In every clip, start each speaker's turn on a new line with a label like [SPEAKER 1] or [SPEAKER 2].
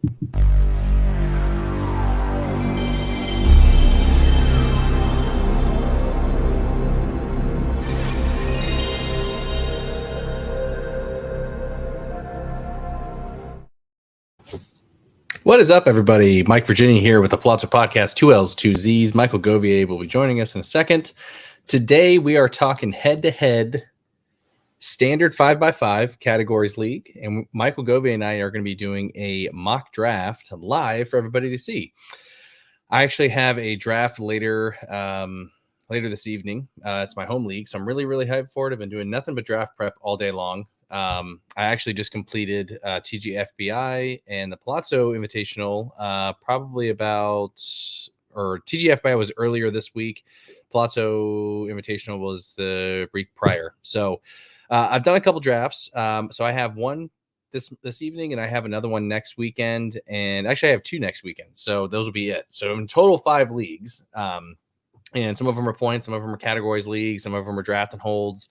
[SPEAKER 1] What is up, everybody? Mike Virginia here with the Pallazzo Podcast, 2Ls, 2Zs. Michael Govier will be joining us in a second. Today, we are talking head-to-head standard 5x5 categories league, and Michael Govier and I are going to be doing a mock draft live for everybody to see. I actually have a draft later this evening. It's my home league, so I'm really, really hyped for it. I've been doing nothing but draft prep all day long. I actually just completed TGFBI and the Pallazzo Invitational TGFBI was earlier this week. Pallazzo Invitational was the week prior. So I've done a couple drafts. So I have one this evening, and I have another one next weekend. And actually, I have two next weekend. So those will be it. So in total, 5 leagues. And some of them are points, some of them are categories leagues, some of them are draft and holds.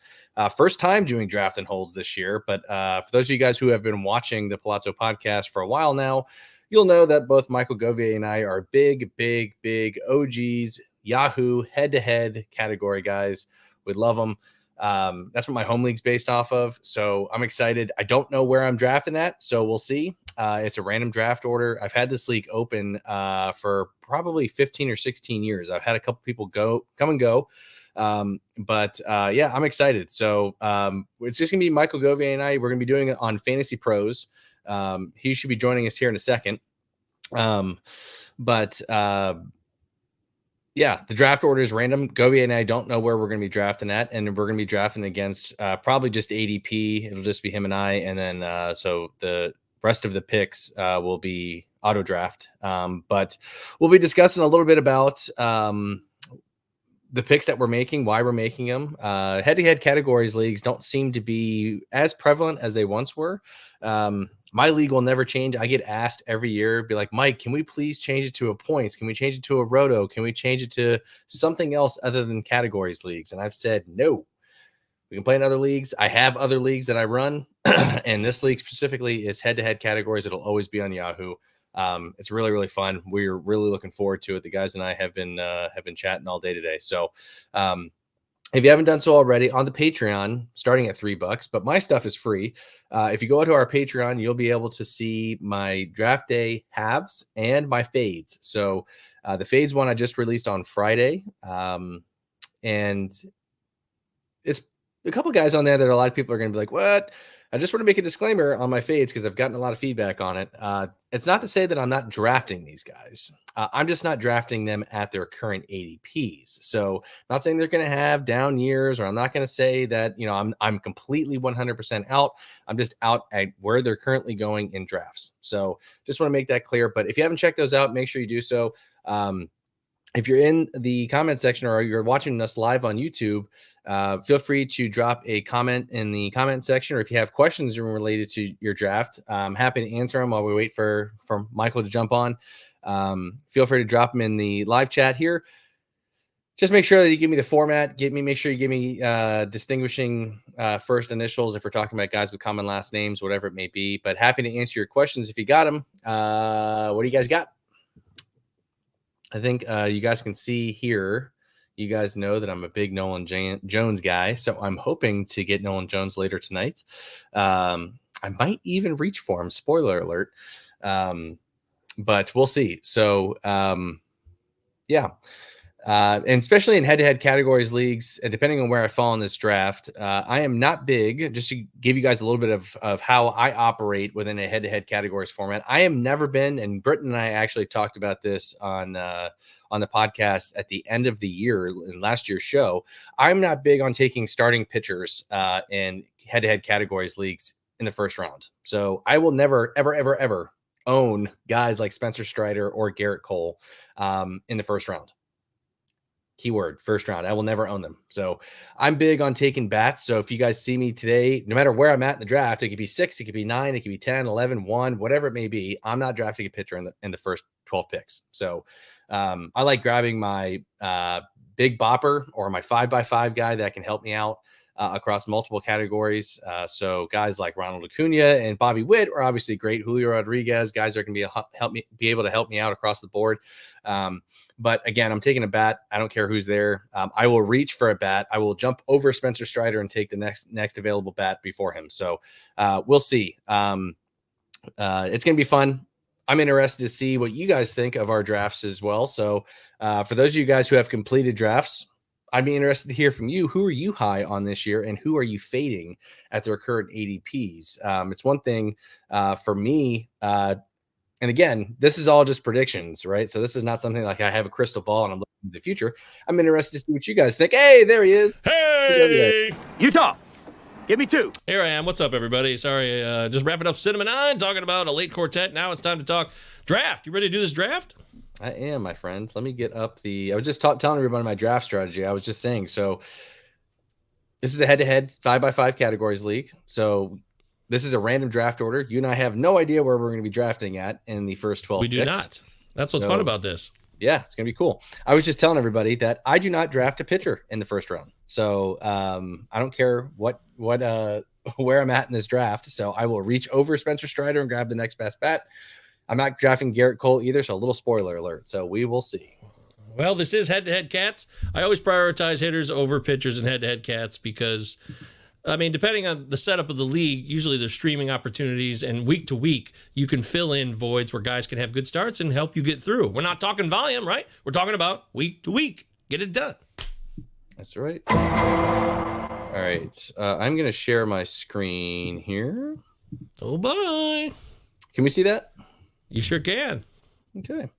[SPEAKER 1] First time doing draft and holds this year. But for those of you guys who have been watching the Pallazzo podcast for a while now, you'll know that both Michael Govier and I are big OGs, Yahoo head-to-head category guys. We love them. That's what my home league's based off of. So I'm excited. I don't know where I'm drafting at, so we'll see. It's a random draft order. I've had this league open for probably 15 or 16 years. I've had a couple people come and go. But I'm excited. So it's just gonna be Michael Govier and I. We're gonna be doing it on Fantasy Pros. He should be joining us here in a second. The draft order is random. Govier and I don't know where we're going to be drafting at, and we're going to be drafting against probably just ADP. It'll just be him and I, and then so the rest of the picks will be auto draft. But we'll be discussing a little bit about the picks that we're making, why we're making them. Head-to-head categories leagues don't seem to be as prevalent as they once were. My league will never change. I get asked every year, be like, Mike, can we please change it to a points? Can we change it to a roto? Can we change it to something else other than categories leagues? And I've said, no, we can play in other leagues. I have other leagues that I run, and this league specifically is head-to-head categories. It'll always be on Yahoo. It's really, really fun. We're really looking forward to it. The guys and I have been chatting all day today. So, if you haven't done so already, on the Patreon, starting at $3, but my stuff is free. If you go to our Patreon, you'll be able to see my draft day halves and my fades. So the fades one I just released on Friday. And it's a couple guys on there that a lot of people are going to be like, what? I just want to make a disclaimer on my fades because I've gotten a lot of feedback on it. It's not to say that I'm not drafting these guys. I'm just not drafting them at their current ADPs. So I'm not saying they're going to have down years, or I'm not going to say that, I'm completely 100% out. I'm just out at where they're currently going in drafts. So just want to make that clear. But if you haven't checked those out, make sure you do so. If you're in the comment section or you're watching us live on YouTube, feel free to drop a comment in the comment section, or if you have questions related to your draft, I'm happy to answer them while we wait for Michael to jump on. Feel free to drop them in the live chat here. Just make sure that you give me the format. Make sure you give me distinguishing first initials if we're talking about guys with common last names, whatever it may be. But happy to answer your questions if you got them. What do you guys got? I think you guys can see here. You guys know that I'm a big Nolan Jones guy, so I'm hoping to get Nolan Jones later tonight. I might even reach for him. Spoiler alert. But we'll see. So, and especially in head-to-head categories leagues, and depending on where I fall in this draft, I am not big. Just to give you guys a little bit of how I operate within a head-to-head categories format, I am never been, and Britton and I actually talked about this on the podcast at the end of the year in last year's show. I'm not big on taking starting pitchers in head-to-head categories leagues in the first round. So I will never, ever own guys like Spencer Strider or Garrett Cole in the first round. Keyword, first round. I will never own them. So I'm big on taking bats. So if you guys see me today, no matter where I'm at in the draft, it could be 6, it could be 9, it could be 10, 11, 1, whatever it may be. I'm not drafting a pitcher in the first 12 picks. So I like grabbing my big bopper or my 5x5 guy that can help me out. across multiple categories. So guys like Ronald Acuna and Bobby Witt are obviously great. Julio Rodriguez, guys are going to be able to help me out across the board. But again, I'm taking a bat. I don't care who's there. I will reach for a bat. I will jump over Spencer Strider and take the next available bat before him. So we'll see. It's going to be fun. I'm interested to see what you guys think of our drafts as well. So for those of you guys who have completed drafts, I'd be interested to hear from you. Who are you high on this year, and who are you fading at their current ADPs? It's one thing for me. And again, this is all just predictions, right? So this is not something like I have a crystal ball and I'm looking at the future. I'm interested to see what you guys think. Hey, there he is.
[SPEAKER 2] Hey,
[SPEAKER 3] Utah. Give me 2.
[SPEAKER 2] Here I am. What's up, everybody? Sorry, just wrapping up Cinema 9, talking about a late quartet. Now it's time to talk draft. You ready to do this draft?
[SPEAKER 1] I am, my friend. Let me get up I was just telling everybody my draft strategy. I was just saying, so this is a head-to-head 5x5 categories league. So this is a random draft order. You and I have no idea where we're going to be drafting at in the first 12
[SPEAKER 2] We do
[SPEAKER 1] picks.
[SPEAKER 2] not. That's what's fun about this.
[SPEAKER 1] Yeah, it's going to be cool. I was just telling everybody that I do not draft a pitcher in the first round. So I don't care where I'm at in this draft. So I will reach over Spencer Strider and grab the next best bat. I'm not drafting Garrett Cole either, so a little spoiler alert. So we will see.
[SPEAKER 2] Well, this is head-to-head cats. I always prioritize hitters over pitchers in head-to-head cats because, I mean, depending on the setup of the league, usually there's streaming opportunities, and week to week, you can fill in voids where guys can have good starts and help you get through. We're not talking volume, right? We're talking about week to week. Get it done.
[SPEAKER 1] That's right. All right. I'm going to share my screen here.
[SPEAKER 2] Oh, bye.
[SPEAKER 1] Can we see that?
[SPEAKER 2] You sure can.
[SPEAKER 1] Okay.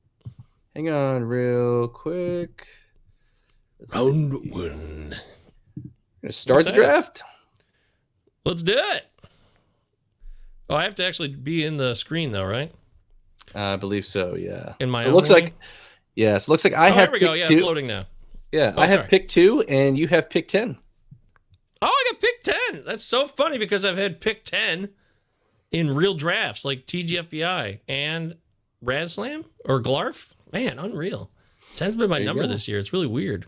[SPEAKER 1] Hang on real quick.
[SPEAKER 2] Round 1.
[SPEAKER 1] Going to start the draft.
[SPEAKER 2] Let's do it. Oh, I have to actually be in the screen, though, right?
[SPEAKER 1] I believe so, yeah.
[SPEAKER 2] In my
[SPEAKER 1] it
[SPEAKER 2] own
[SPEAKER 1] looks
[SPEAKER 2] way?
[SPEAKER 1] like, yes, looks like I have
[SPEAKER 2] here we go. Yeah,
[SPEAKER 1] two.
[SPEAKER 2] it's loading now.
[SPEAKER 1] Yeah,
[SPEAKER 2] Oh,
[SPEAKER 1] I have
[SPEAKER 2] sorry.
[SPEAKER 1] pick 2, and you have pick 10.
[SPEAKER 2] Oh, I got pick 10. That's so funny because I've had pick 10 in real drafts like TGFBI and Radslam or Glarf. Man, unreal. 10's been my number this year. It's really weird.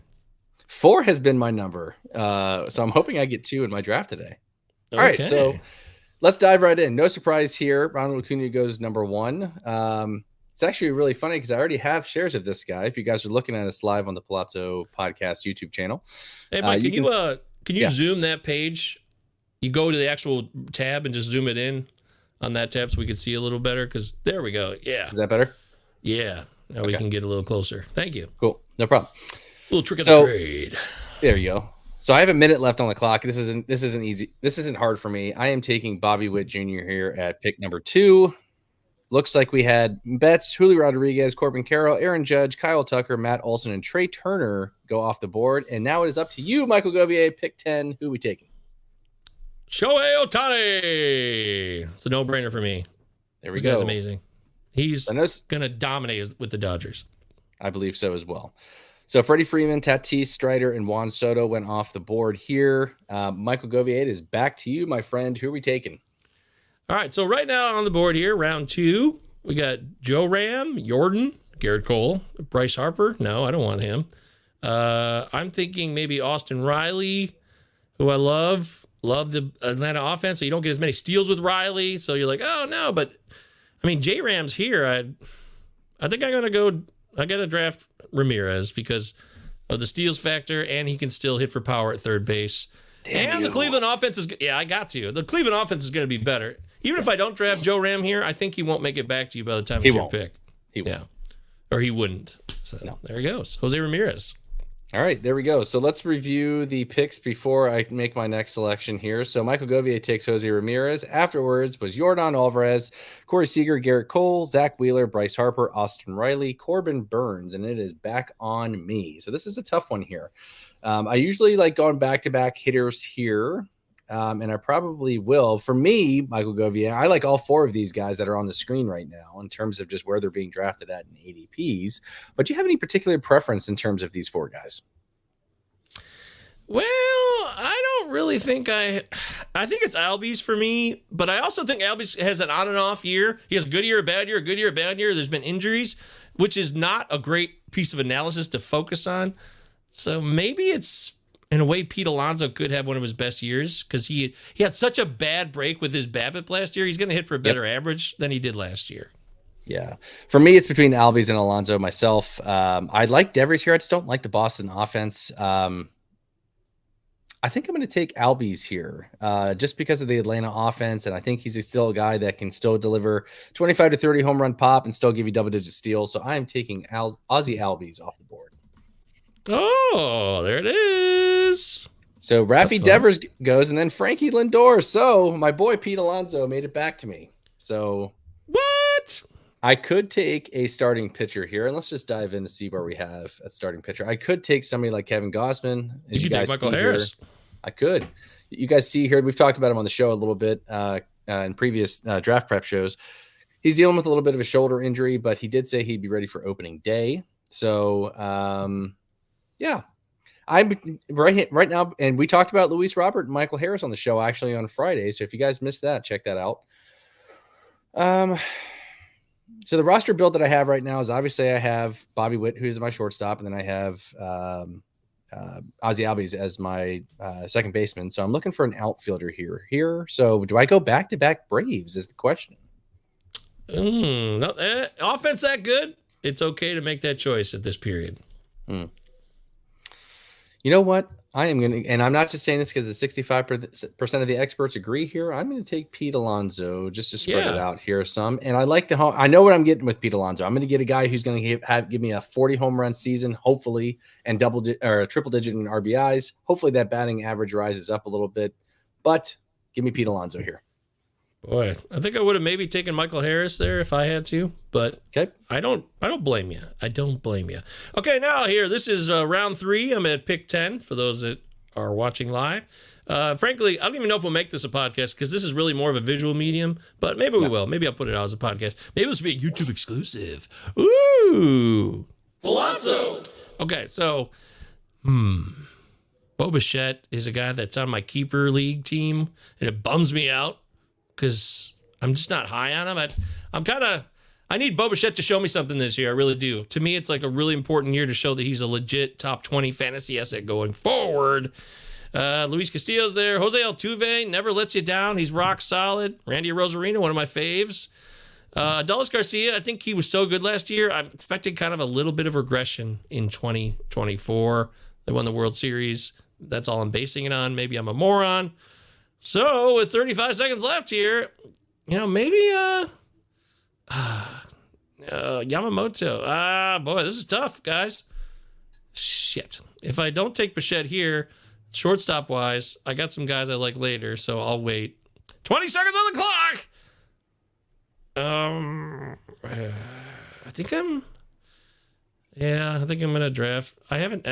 [SPEAKER 1] 4 has been my number. So I'm hoping I get 2 in my draft today. All right, so let's dive right in. No surprise here. Ronald Acuna goes number 1. It's actually really funny because I already have shares of this guy. If you guys are looking at us live on the Pallazzo Podcast YouTube channel.
[SPEAKER 2] Hey, Mike, can you zoom that page? You go to the actual tab and just zoom it in on that tab so we can see a little better. Because there we go. Yeah.
[SPEAKER 1] Is that better?
[SPEAKER 2] Yeah. Now we can get a little closer. Thank you.
[SPEAKER 1] Cool. No problem.
[SPEAKER 2] Little trick of the trade.
[SPEAKER 1] There you go. So I have a minute left on the clock. This isn't easy. This isn't hard for me. I am taking Bobby Witt Jr. here at pick number 2. Looks like we had Betts, Julio Rodriguez, Corbin Carroll, Aaron Judge, Kyle Tucker, Matt Olson, and Trey Turner go off the board. And now it is up to you, Michael Govier, pick 10. Who are we taking?
[SPEAKER 2] Shohei Ohtani. It's a no-brainer for me.
[SPEAKER 1] There we
[SPEAKER 2] This
[SPEAKER 1] go.
[SPEAKER 2] guy's amazing. He's going to dominate with the Dodgers.
[SPEAKER 1] I believe so as well. So Freddie Freeman, Tatis, Strider, and Juan Soto went off the board here. Michael Govier, it is back to you, my friend. Who are we taking?
[SPEAKER 2] All right, so right now on the board here, round 2, we got Joe Ram, Jordan, Garrett Cole, Bryce Harper. No, I don't want him. I'm thinking maybe Austin Riley, who I love. Love the Atlanta offense, so you don't get as many steals with Riley. So you're like, oh, no. But, I mean, J-Ram's here. I think I got to draft Ramirez because of the steals factor, and he can still hit for power at third base. The Cleveland offense is, I got to. The Cleveland offense is going to be better. Even if I don't draft Joe Ram here, I think he won't make it back to you by the time it's your pick.
[SPEAKER 1] He won't.
[SPEAKER 2] Yeah. Or he wouldn't. So There he goes. Jose Ramirez.
[SPEAKER 1] All right, there we go. So let's review the picks before I make my next selection here. So Michael Govier takes Jose Ramirez. Afterwards was Yordan Alvarez, Corey Seager, Garrett Cole, Zach Wheeler, Bryce Harper, Austin Riley, Corbin Burns, and it is back on me. So this is a tough one here. I usually like going back-to-back hitters here, and I probably will. For me, Michael Govier, I like all 4 of these guys that are on the screen right now in terms of just where they're being drafted at in ADPs. But do you have any particular preference in terms of these 4 guys?
[SPEAKER 2] Well, I don't really think I think it's Albies for me, but I also think Albies has an on and off year. He has a good year, a bad year, a good year, a bad year. There's been injuries, which is not a great piece of analysis to focus on. So maybe it's in a way, Pete Alonso could have one of his best years because he had such a bad break with his BABIP last year. He's going to hit for a better average than he did last year.
[SPEAKER 1] Yeah. For me, it's between Albies and Alonso myself. I like Devers here. I just don't like the Boston offense. I think I'm going to take Albies here just because of the Atlanta offense. And I think he's still a guy that can still deliver 25 to 30 home run pop and still give you double-digit steals. So I am taking Aussie Albies off the board.
[SPEAKER 2] Oh, there it is.
[SPEAKER 1] So Raffy Devers goes, and then Frankie Lindor. So my boy Pete Alonso made it back to me. So
[SPEAKER 2] what?
[SPEAKER 1] I could take a starting pitcher here, and let's just dive in to see where we have a starting pitcher. I could take somebody like Kevin Gausman.
[SPEAKER 2] You could take Michael Harris.
[SPEAKER 1] Here. I could. You guys see here, we've talked about him on the show a little bit in previous draft prep shows. He's dealing with a little bit of a shoulder injury, but he did say he'd be ready for opening day. So, yeah. I'm right now, and we talked about Luis Robert and Michael Harris on the show actually on Friday. So if you guys missed that, check that out. So the roster build that I have right now is obviously I have Bobby Witt, who's my shortstop, and then I have Ozzie Albies as my second baseman. So I'm looking for an outfielder here. So do I go back-to-back Braves is the question.
[SPEAKER 2] Offense that good? It's okay to make that choice at this period.
[SPEAKER 1] You know what? I am going to, and I'm not just saying this because the 65% of the experts agree here. I'm going to take Pete Alonso just to spread it out here some. And I like the home. I know what I'm getting with Pete Alonso. I'm going to get a guy who's going to give me a 40 home run season, hopefully, and triple digit in RBIs. Hopefully that batting average rises up a little bit, but give me Pete Alonso here.
[SPEAKER 2] Boy, I think I would have maybe taken Michael Harris there if I had to, but
[SPEAKER 1] okay.
[SPEAKER 2] I don't blame you. I don't blame you. Okay, now here, this is round 3. I'm at pick 10 for those that are watching live. Frankly, I don't even know if we'll make this a podcast because this is really more of a visual medium, but maybe we will. Maybe I'll put it out as a podcast. Maybe this will be a YouTube exclusive. Ooh. Pallazzo. Okay, so, Bo Bichette is a guy that's on my keeper league team, and it bums me out because I'm just not high on him. I need Bo Bichette to show me something this year. I really do. To me, it's like a really important year to show that he's a legit top 20 fantasy asset going forward. Luis Castillo's there. Jose Altuve never lets you down. He's rock solid. Randy Arozarena, one of my faves. Adolis Garcia, I think he was so good last year. I'm expecting kind of a little bit of regression in 2024. They won the World Series. That's all I'm basing it on. Maybe I'm a moron. So with 35 seconds left here, maybe Yamamoto. Boy, this is tough, guys. Shit. If I don't take Bichette here, shortstop wise, I got some guys I like later, so I'll wait. 20 seconds on the clock. I think I'm gonna draft. I haven't.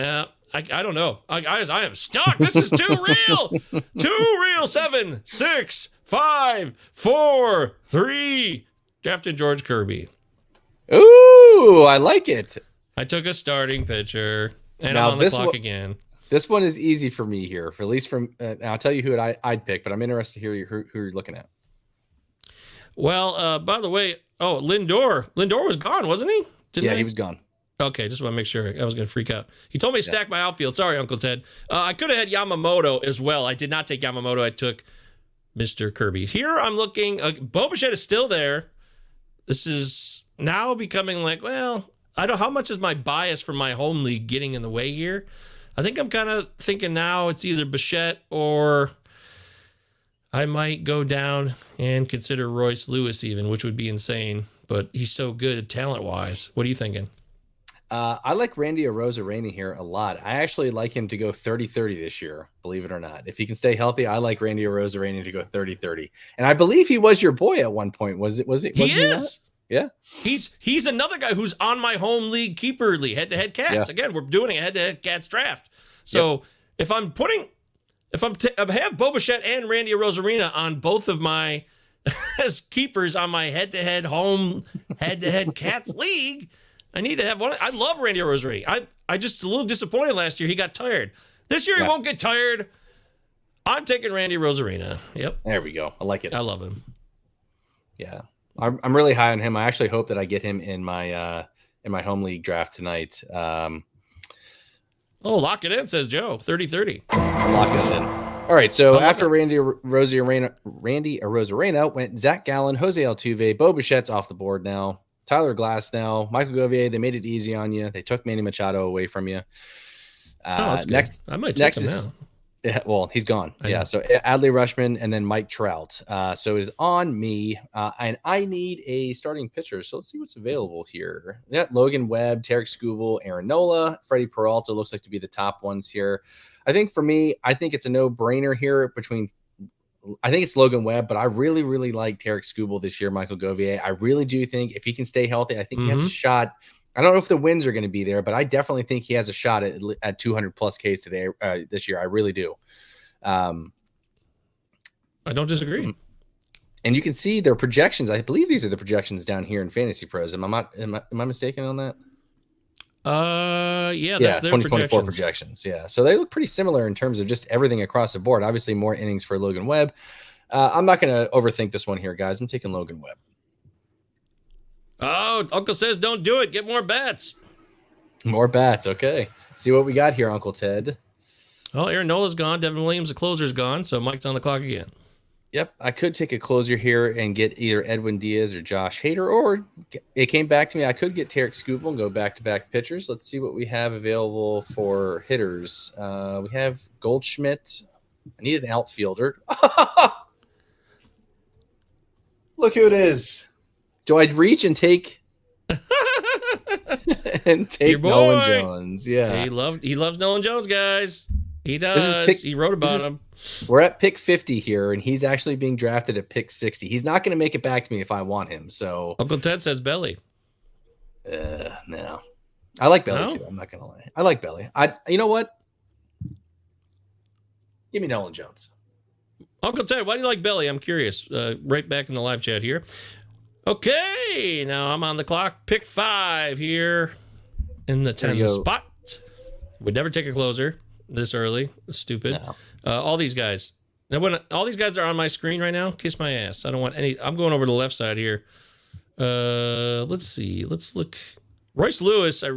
[SPEAKER 2] I don't know. Guys, I am stuck. This is too real. Too real. 7, 6, 5, 4, 3. Drafted George Kirby.
[SPEAKER 1] Ooh, I like it.
[SPEAKER 2] I took a starting pitcher, and
[SPEAKER 1] now
[SPEAKER 2] I'm on the clock again.
[SPEAKER 1] This one is easy for me here, for at least from. I'll tell you who I'd pick, but I'm interested to hear who you're looking at.
[SPEAKER 2] Well, by the way, Lindor. Lindor was gone, wasn't he?
[SPEAKER 1] He was gone.
[SPEAKER 2] Okay, just want to make sure. I was going to freak out. He told me to stack my outfield. Sorry, Uncle Ted. I could have had Yamamoto as well. I did not take Yamamoto. I took Mr. Kirby. Here I'm looking. Bo Bichette is still there. This is now becoming like, well, I don't. How much is my bias for my home league getting in the way here? I think I'm kind of thinking now it's either Bichette or I might go down and consider Royce Lewis even, which would be insane. But he's so good talent-wise. What are you thinking?
[SPEAKER 1] I like Randy Arozarena here a lot. I actually like him to go 30-30 this year, believe it or not. If he can stay healthy, I like Randy Arozarena to go 30-30. And I believe he was your boy at one point. Was it? He
[SPEAKER 2] is.
[SPEAKER 1] Yeah.
[SPEAKER 2] He's another guy who's on my home league keeper league, head-to-head Cats. Yeah. Again, we're doing a head-to-head Cats draft. So if I have Bo Bichette and Randy Arozarena on both of my as keepers on my head-to-head home head-to-head Cats league, I need to have one. I love Randy Arozarena. I just a little disappointed last year. He got tired. This year he won't get tired. I'm taking Randy Arozarena. Yep.
[SPEAKER 1] There we go. I like it.
[SPEAKER 2] I love him.
[SPEAKER 1] Yeah. I'm really high on him. I actually hope that I get him in my home league draft tonight.
[SPEAKER 2] Oh, lock it in, says Joe. 30-30.
[SPEAKER 1] Lock it in. All right, so after Randy Arozarena went Zach Gallen, Jose Altuve, Bo Bichette's off the board now. Tyler Glass now. Michael Govier, they made it easy on you. They took Manny Machado away from you.
[SPEAKER 2] That's good. I might take him now.
[SPEAKER 1] Yeah, well, he's gone. Yeah, so Adley Rutschman and then Mike Trout. So it is on me, and I need a starting pitcher. So let's see what's available here. Yeah, Logan Webb, Tarek Skubal, Aaron Nola, Freddie Peralta looks like to be the top ones here. I think for me, I think it's a no-brainer here I think it's Logan Webb, but I really, really like Tarek Skubal this year, Michael Govier. I really do think if he can stay healthy, I think he has a shot. I don't know if the wins are going to be there, but I definitely think he has a shot at 200 plus Ks today this year. I really do.
[SPEAKER 2] I don't disagree.
[SPEAKER 1] And you can see their projections. I believe these are the projections down here in Fantasy Pros. Am I mistaken on that?
[SPEAKER 2] Yeah, that's their
[SPEAKER 1] 2024 projections. Yeah, so they look pretty similar in terms of just everything across the board. Obviously, more innings for Logan Webb. I'm not going to overthink this one here, guys. I'm taking Logan Webb.
[SPEAKER 2] Oh, Uncle says don't do it. Get more bats.
[SPEAKER 1] More bats. Okay. See what we got here, Uncle Ted.
[SPEAKER 2] Oh, Aaron Nola's gone. Devin Williams, the closer's gone. So Mike's on the clock again.
[SPEAKER 1] Yep. I could take a closer here and get either Edwin Diaz or Josh Hader, or it came back to me. I could get Tarek Skubal and go back-to-back pitchers. Let's see what we have available for hitters. We have Goldschmidt. I need an outfielder. Look who it is. Do I reach and take Nolan Jones? Yeah,
[SPEAKER 2] he loves Nolan Jones, guys. He does. He wrote about him.
[SPEAKER 1] We're at pick 50 here, and he's actually being drafted at pick 60. He's not going to make it back to me if I want him. So
[SPEAKER 2] Uncle Ted says Belly.
[SPEAKER 1] No, I like Belly too. I'm not going to lie. I like Belly. You know what? Give me Nolan Jones.
[SPEAKER 2] Uncle Ted, why do you like Belly? I'm curious. Right back in the live chat here. Okay, now I'm on the clock. Pick 5 here in the 10 spot. Would never take a closer this early. It's stupid. No. All these guys. Now, when all these guys are on my screen right now, kiss my ass. I don't want any. I'm going over to the left side here. Let's see. Let's look. Royce Lewis, I've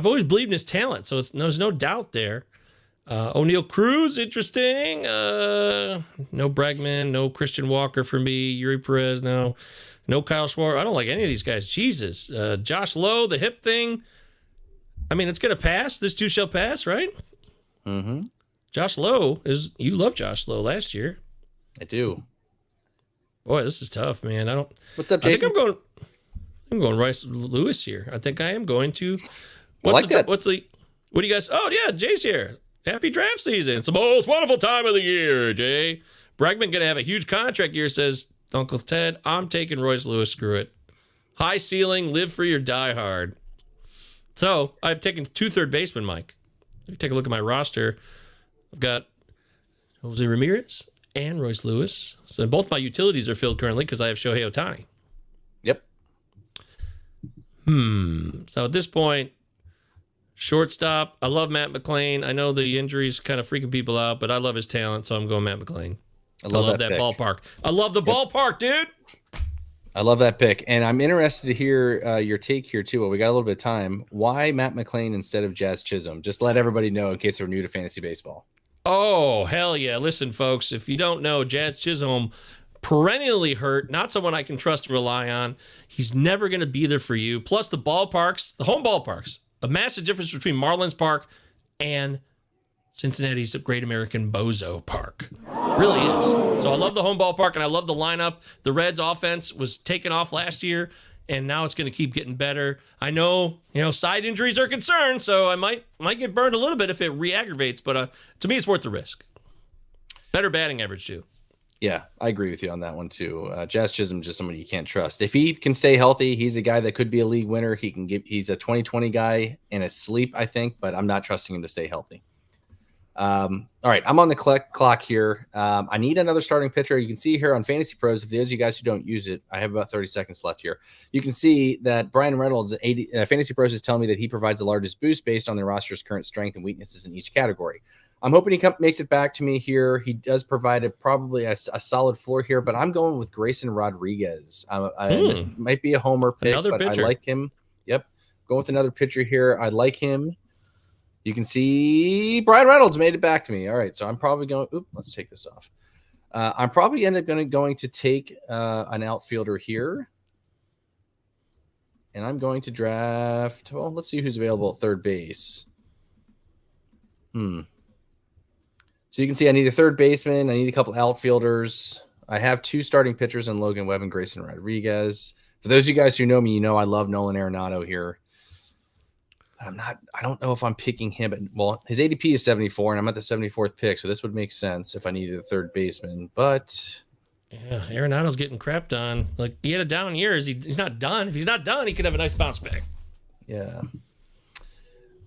[SPEAKER 2] always believed in his talent, so there's no doubt there. O'Neal Cruz, interesting. No Bregman, no Christian Walker for me. Yuri Perez, no Kyle Schwarber. I don't like any of these guys. Jesus. Josh Lowe, the hip thing. I mean, it's going to pass. This too shall pass, right?
[SPEAKER 1] Mm-hmm.
[SPEAKER 2] Josh Lowe you loved Josh Lowe last year.
[SPEAKER 1] I do.
[SPEAKER 2] Boy, this is tough, man.
[SPEAKER 1] What's up, Jason?
[SPEAKER 2] I think I'm going Royce Lewis here. I think I am going to. What do you guys? Oh, yeah, Jay's here. Happy draft season. It's the most wonderful time of the year, Jay. Bregman going to have a huge contract year, says Uncle Ted. I'm taking Royce Lewis. Screw it. High ceiling, live free or die hard. So I've taken 2 third basemen, Mike. Let me take a look at my roster. I've got Jose Ramirez and Royce Lewis. So both my utilities are filled currently because I have Shohei Ohtani.
[SPEAKER 1] Yep.
[SPEAKER 2] So at this point, shortstop, I love Matt McClain. I know the injuries kind of freaking people out, but I love his talent, so I'm going Matt McClain. I love that ballpark. I love the ballpark, dude.
[SPEAKER 1] I love that pick. And I'm interested to hear your take here, too. Well, we got a little bit of time. Why Matt McClain instead of Jazz Chisholm? Just let everybody know in case they're new to fantasy baseball.
[SPEAKER 2] Oh, hell yeah. Listen, folks, if you don't know, Jazz Chisholm, perennially hurt, not someone I can trust and rely on. He's never going to be there for you. Plus the ballparks, the home ballparks, a massive difference between Marlins Park and Cincinnati's Great American Bozo Park. Really is. So I love the home ballpark, and I love the lineup. The Reds offense was taken off last year, and now it's going to keep getting better. I know, side injuries are concerned, so I might get burned a little bit if it re-aggravates, but to me, it's worth the risk. Better batting average, too.
[SPEAKER 1] Yeah, I agree with you on that one, too. Jazz Chisholm is just somebody you can't trust. If he can stay healthy, he's a guy that could be a league winner. He's a 2020 guy in a sleep, I think, but I'm not trusting him to stay healthy. All right, I'm on the clock here. I need another starting pitcher. You can see here on Fantasy Pros, if those of you guys who don't use it, I have about 30 seconds left here. You can see that Brian Reynolds, Fantasy Pros, is telling me that he provides the largest boost based on the roster's current strength and weaknesses in each category. I'm hoping he makes it back to me here. He does provide probably a solid floor here, but I'm going with Grayson Rodriguez. This might be a homer pick, but pitcher. I like him. Yep. Going with another pitcher here. I like him. You can see Brian Reynolds made it back to me. All right, so I'm probably going. Let's take this off. I'm probably going to take an outfielder here, and I'm going to draft. Well, let's see who's available at third base. So you can see I need a third baseman. I need a couple outfielders. I have 2 starting pitchers in Logan Webb and Grayson Rodriguez. For those of you guys who know me, you know I love Nolan Arenado here. I don't know if I'm picking him. Well, his ADP is 74, and I'm at the 74th pick, so this would make sense if I needed a third baseman. But
[SPEAKER 2] yeah, Arenado's getting crapped on. Like, he had a down year. He's not done. If he's not done, he could have a nice bounce back.
[SPEAKER 1] Yeah.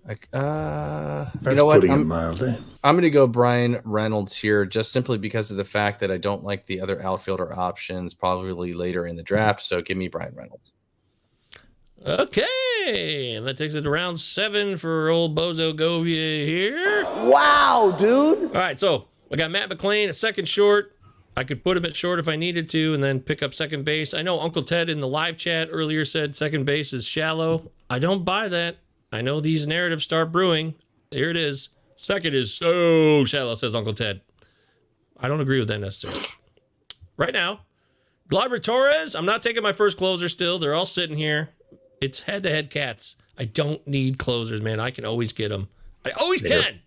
[SPEAKER 4] That's
[SPEAKER 1] you know what?
[SPEAKER 4] putting it mildly.
[SPEAKER 1] I'm going to go Brian Reynolds here, just simply because of the fact that I don't like the other outfielder options probably later in the draft. So give me Brian Reynolds.
[SPEAKER 2] Okay, and that takes it to round 7 for old Bozo Govier here.
[SPEAKER 3] Wow, dude.
[SPEAKER 2] All right, so I got Matt McLean at second short. I could put him at short if I needed to and then pick up second base. I know Uncle Ted in the live chat earlier said second base is shallow. I don't buy that. I know these narratives start brewing. Here it is. Second is so shallow, says Uncle Ted. I don't agree with that necessarily. Right now, Gleyber Torres, I'm not taking my first closer still. They're all sitting here. It's head-to-head cats. I don't need closers, man. I can always get them. I always can.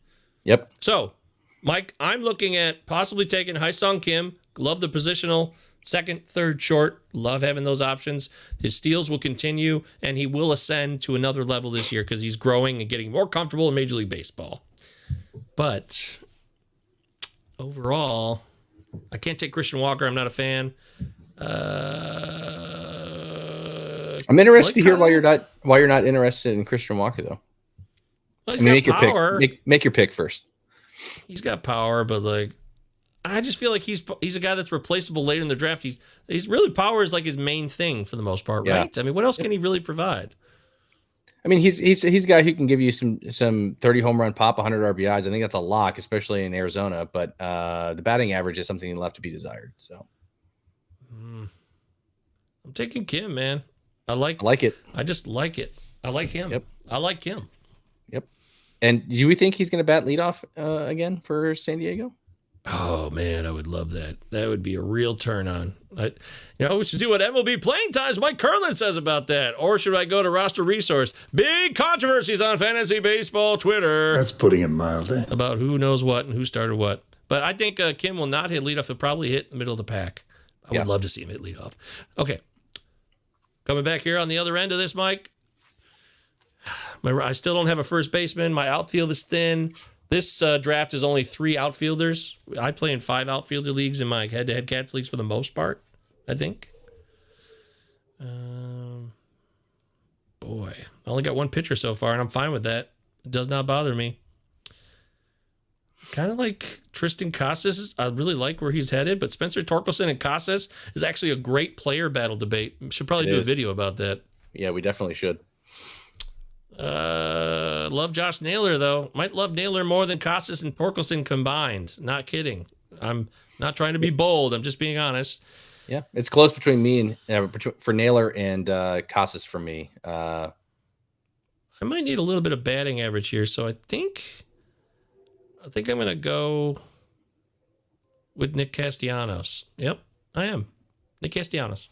[SPEAKER 1] Yep.
[SPEAKER 2] So, Mike, I'm looking at possibly taking Hyesung Kim. Love the positional second, third, short. Love having those options. His steals will continue, and he will ascend to another level this year because he's growing and getting more comfortable in Major League Baseball. But overall, I can't take Christian Walker. I'm not a fan.
[SPEAKER 1] I'm interested to hear why you're not interested in Christian Walker though.
[SPEAKER 2] Well, he's got power.
[SPEAKER 1] Make your pick first.
[SPEAKER 2] He's got power, but like, I just feel like he's a guy that's replaceable later in the draft. He's really power is like his main thing for the most part, right? I mean, what else can he really provide?
[SPEAKER 1] I mean, he's a guy who can give you some 30 home run pop, 100 RBIs. I think that's a lock, especially in Arizona. But the batting average is something left to be desired. So
[SPEAKER 2] I'm taking Kim, man. I like
[SPEAKER 1] it.
[SPEAKER 2] I just like it. I like him.
[SPEAKER 1] Yep.
[SPEAKER 2] I like him.
[SPEAKER 1] Yep. And do we think he's going to bat leadoff again for San Diego?
[SPEAKER 2] Oh man, I would love that. That would be a real turn on. We should see what MLB playing times Mike Curlin says about that. Or should I go to Roster Resource? Big controversies on fantasy baseball Twitter.
[SPEAKER 4] That's putting it mildly.
[SPEAKER 2] About who knows what and who started what. But I think Kim will not hit leadoff. He'll probably hit the middle of the pack. I would love to see him hit leadoff. Okay. Coming back here on the other end of this, Mike. I still don't have a first baseman. My outfield is thin. This draft is only 3 outfielders. I play in 5 outfielder leagues in my head-to-head cats leagues for the most part, I think. Boy, I only got 1 pitcher so far, and I'm fine with that. It does not bother me. Kind of like Tristan Casas. I really like where he's headed, but Spencer Torkelson and Casas is actually a great player battle debate. Should probably do a video about that.
[SPEAKER 1] Yeah, we definitely should.
[SPEAKER 2] Love Josh Naylor, though. Might love Naylor more than Casas and Torkelson combined. Not kidding. I'm not trying to be bold. I'm just being honest.
[SPEAKER 1] Yeah, it's close between me and for Naylor and Casas for me.
[SPEAKER 2] I might need a little bit of batting average here, so I think I'm going to go with Nick Castellanos. Yep, I am. Nick Castellanos.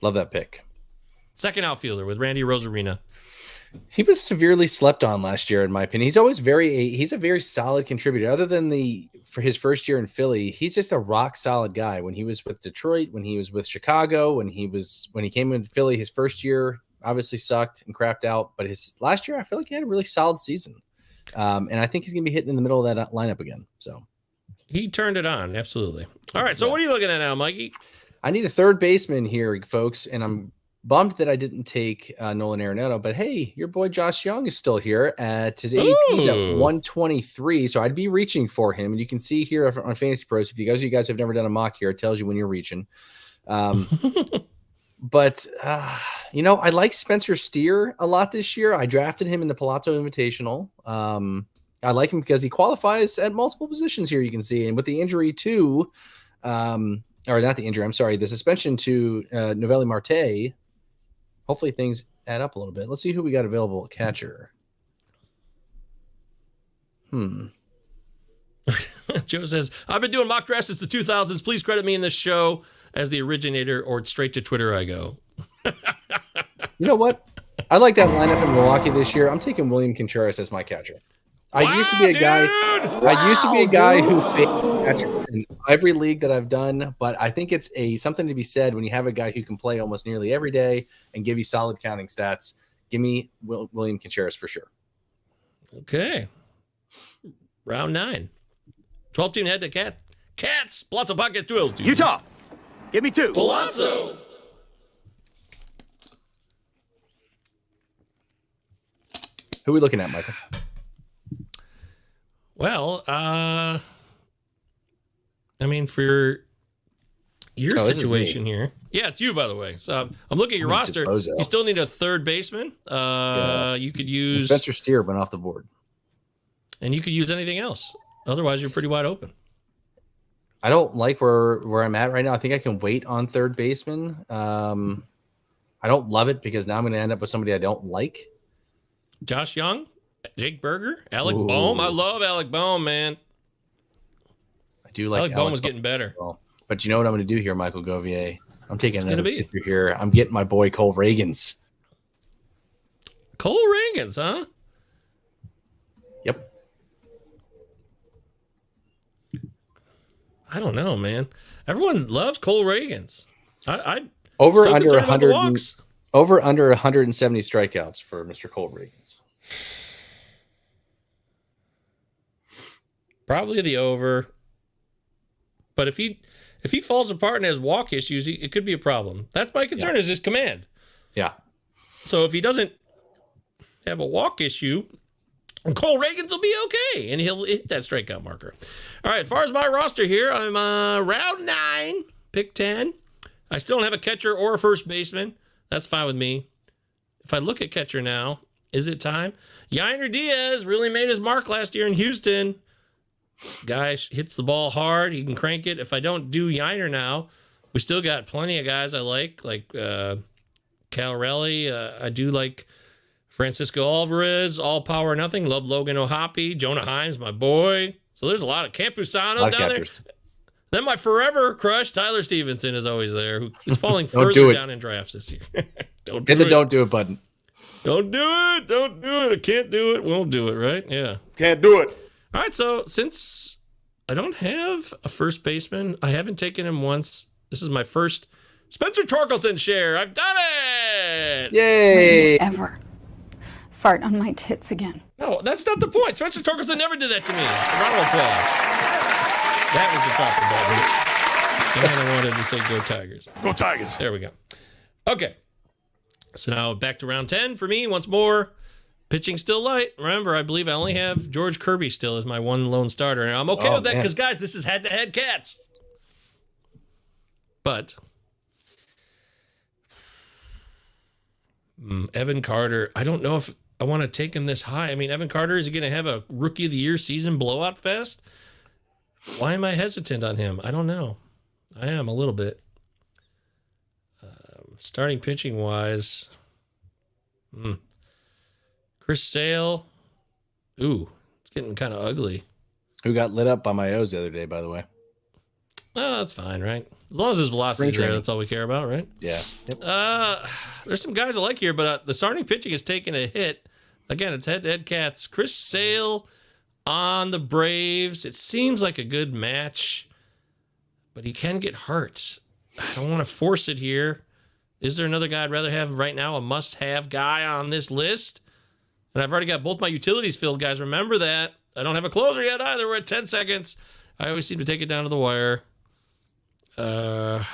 [SPEAKER 1] Love that pick.
[SPEAKER 2] Second outfielder with Randy Rosarina.
[SPEAKER 1] He was severely slept on last year, in my opinion. He's always he's a very solid contributor. Other than for his first year in Philly, he's just a rock solid guy. When he was with Detroit, when he was with Chicago, when he came into Philly, his first year obviously sucked and crapped out. But his last year, I feel like he had a really solid season. And I think he's going to be hitting in the middle of that lineup again. So
[SPEAKER 2] he turned it on. Absolutely. All right. So what are you looking at now, Mikey?
[SPEAKER 1] I need a third baseman here, folks. And I'm bummed that I didn't take Nolan Arenado, but hey, your boy Josh Young is still here at his ADP is at 123. So I'd be reaching for him. And you can see here on Fantasy Pros, if you guys have never done a mock here, it tells you when you're reaching. But I like Spencer Steer a lot this year. I drafted him in the Pallazzo Invitational. I like him because he qualifies at multiple positions here. You can see, and with the injury to, or not the injury, I'm sorry, the suspension to Novelli Marte. Hopefully things add up a little bit. Let's see who we got available at catcher.
[SPEAKER 2] Joe says, I've been doing mock drafts since the 2000s. Please credit me in this show as the originator, or straight to Twitter I go.
[SPEAKER 1] You know what? I like that lineup in Milwaukee this year. I'm taking William Contreras as my catcher. I used to be a guy who failed catcher in every league that I've done, but I think it's something to be said when you have a guy who can play almost nearly every day and give you solid counting stats. Give me William Contreras for sure.
[SPEAKER 2] Okay. Round 9. 12-team head to Cats. Palazzo Pocket Duels.
[SPEAKER 3] Utah. Give me 2.
[SPEAKER 2] Palazzo.
[SPEAKER 1] Who are we looking at, Michael?
[SPEAKER 2] Well, I mean, for your situation here. Yeah, it's you, by the way. So I'm looking at your roster. You still need a third baseman. You could use...
[SPEAKER 1] Spencer Steer went off the board.
[SPEAKER 2] And you could use anything else. Otherwise, you're pretty wide open.
[SPEAKER 1] I don't like where I'm at right now. I think I can wait on third baseman. I don't love it because now I'm going to end up with somebody I don't like.
[SPEAKER 2] Josh Young, Jake Berger, Alec Boehm. I love Alec Boehm, man.
[SPEAKER 1] I do like
[SPEAKER 2] Alec Boehm was getting better.
[SPEAKER 1] Well. But you know what I'm going to do here, Michael Govier? I'm taking another pitcher here. I'm getting my boy Cole Reagans.
[SPEAKER 2] Cole Reagans, huh?
[SPEAKER 1] Yep.
[SPEAKER 2] I don't know, man. Everyone loves Cole Reagans. I
[SPEAKER 1] over under 100 over under 170 strikeouts for Mr. Cole Reagans.
[SPEAKER 2] Probably the over. But if he falls apart and has walk issues, it could be a problem. That's my concern, is his command.
[SPEAKER 1] Yeah.
[SPEAKER 2] So if he doesn't have a walk issue, Cole Reagans will be okay, and he'll hit that strikeout marker. All right, as far as my roster here, I'm round 9, pick 10. I still don't have a catcher or a first baseman. That's fine with me. If I look at catcher now, is it time? Yainer Diaz really made his mark last year in Houston. Guy hits the ball hard. He can crank it. If I don't do Yainer now, we still got plenty of guys I like Calrelli. I do like Francisco Alvarez, all power, nothing. Love Logan O'Hoppe. Jonah Himes, my boy. So there's a lot of Campusanos down there. Then my forever crush, Tyler Stevenson, is always there, who is falling further down in drafts this year.
[SPEAKER 1] Don't do it button.
[SPEAKER 2] Don't do it. Don't do it. I can't do it. Won't do it, right? Yeah.
[SPEAKER 3] Can't do it.
[SPEAKER 2] All right, so since I don't have a first baseman, I haven't taken him once. This is my first Spencer Torkelson share. I've done it!
[SPEAKER 1] Yay!
[SPEAKER 5] Ever fart on my tits again.
[SPEAKER 2] No, that's not the point. Spencer Torkelson never did that to me. A round of applause. That was the proper button. And I wanted to say go Tigers.
[SPEAKER 3] Go Tigers.
[SPEAKER 2] There we go. Okay. So now back to round 10 for me once more. Pitching still light. Remember, I believe I only have George Kirby still as my one lone starter. And I'm okay with that because, guys, this is head-to-head Cats. But Evan Carter, I don't know if I want to take him this high. I mean, Evan Carter, is he going to have a Rookie of the Year season blowout fest? Why am I hesitant on him? I don't know. I am a little bit. Starting pitching-wise, Chris Sale. Ooh, it's getting kind of ugly.
[SPEAKER 1] Who got lit up by my O's the other day, by the way.
[SPEAKER 2] Oh, that's fine, right? As long as his velocity's there, that's all we care about, right?
[SPEAKER 1] Yeah. Yep.
[SPEAKER 2] There's some guys I like here, but the starting pitching is taking a hit. Again, it's head-to-head Cats. Chris Sale on the Braves. It seems like a good match, but he can get hurt. I don't want to force it here. Is there another guy I'd rather have right now, a must-have guy on this list? And I've already got both my utilities filled, guys. Remember that. I don't have a closer yet either. We're at 10 seconds. I always seem to take it down to the wire. Crap.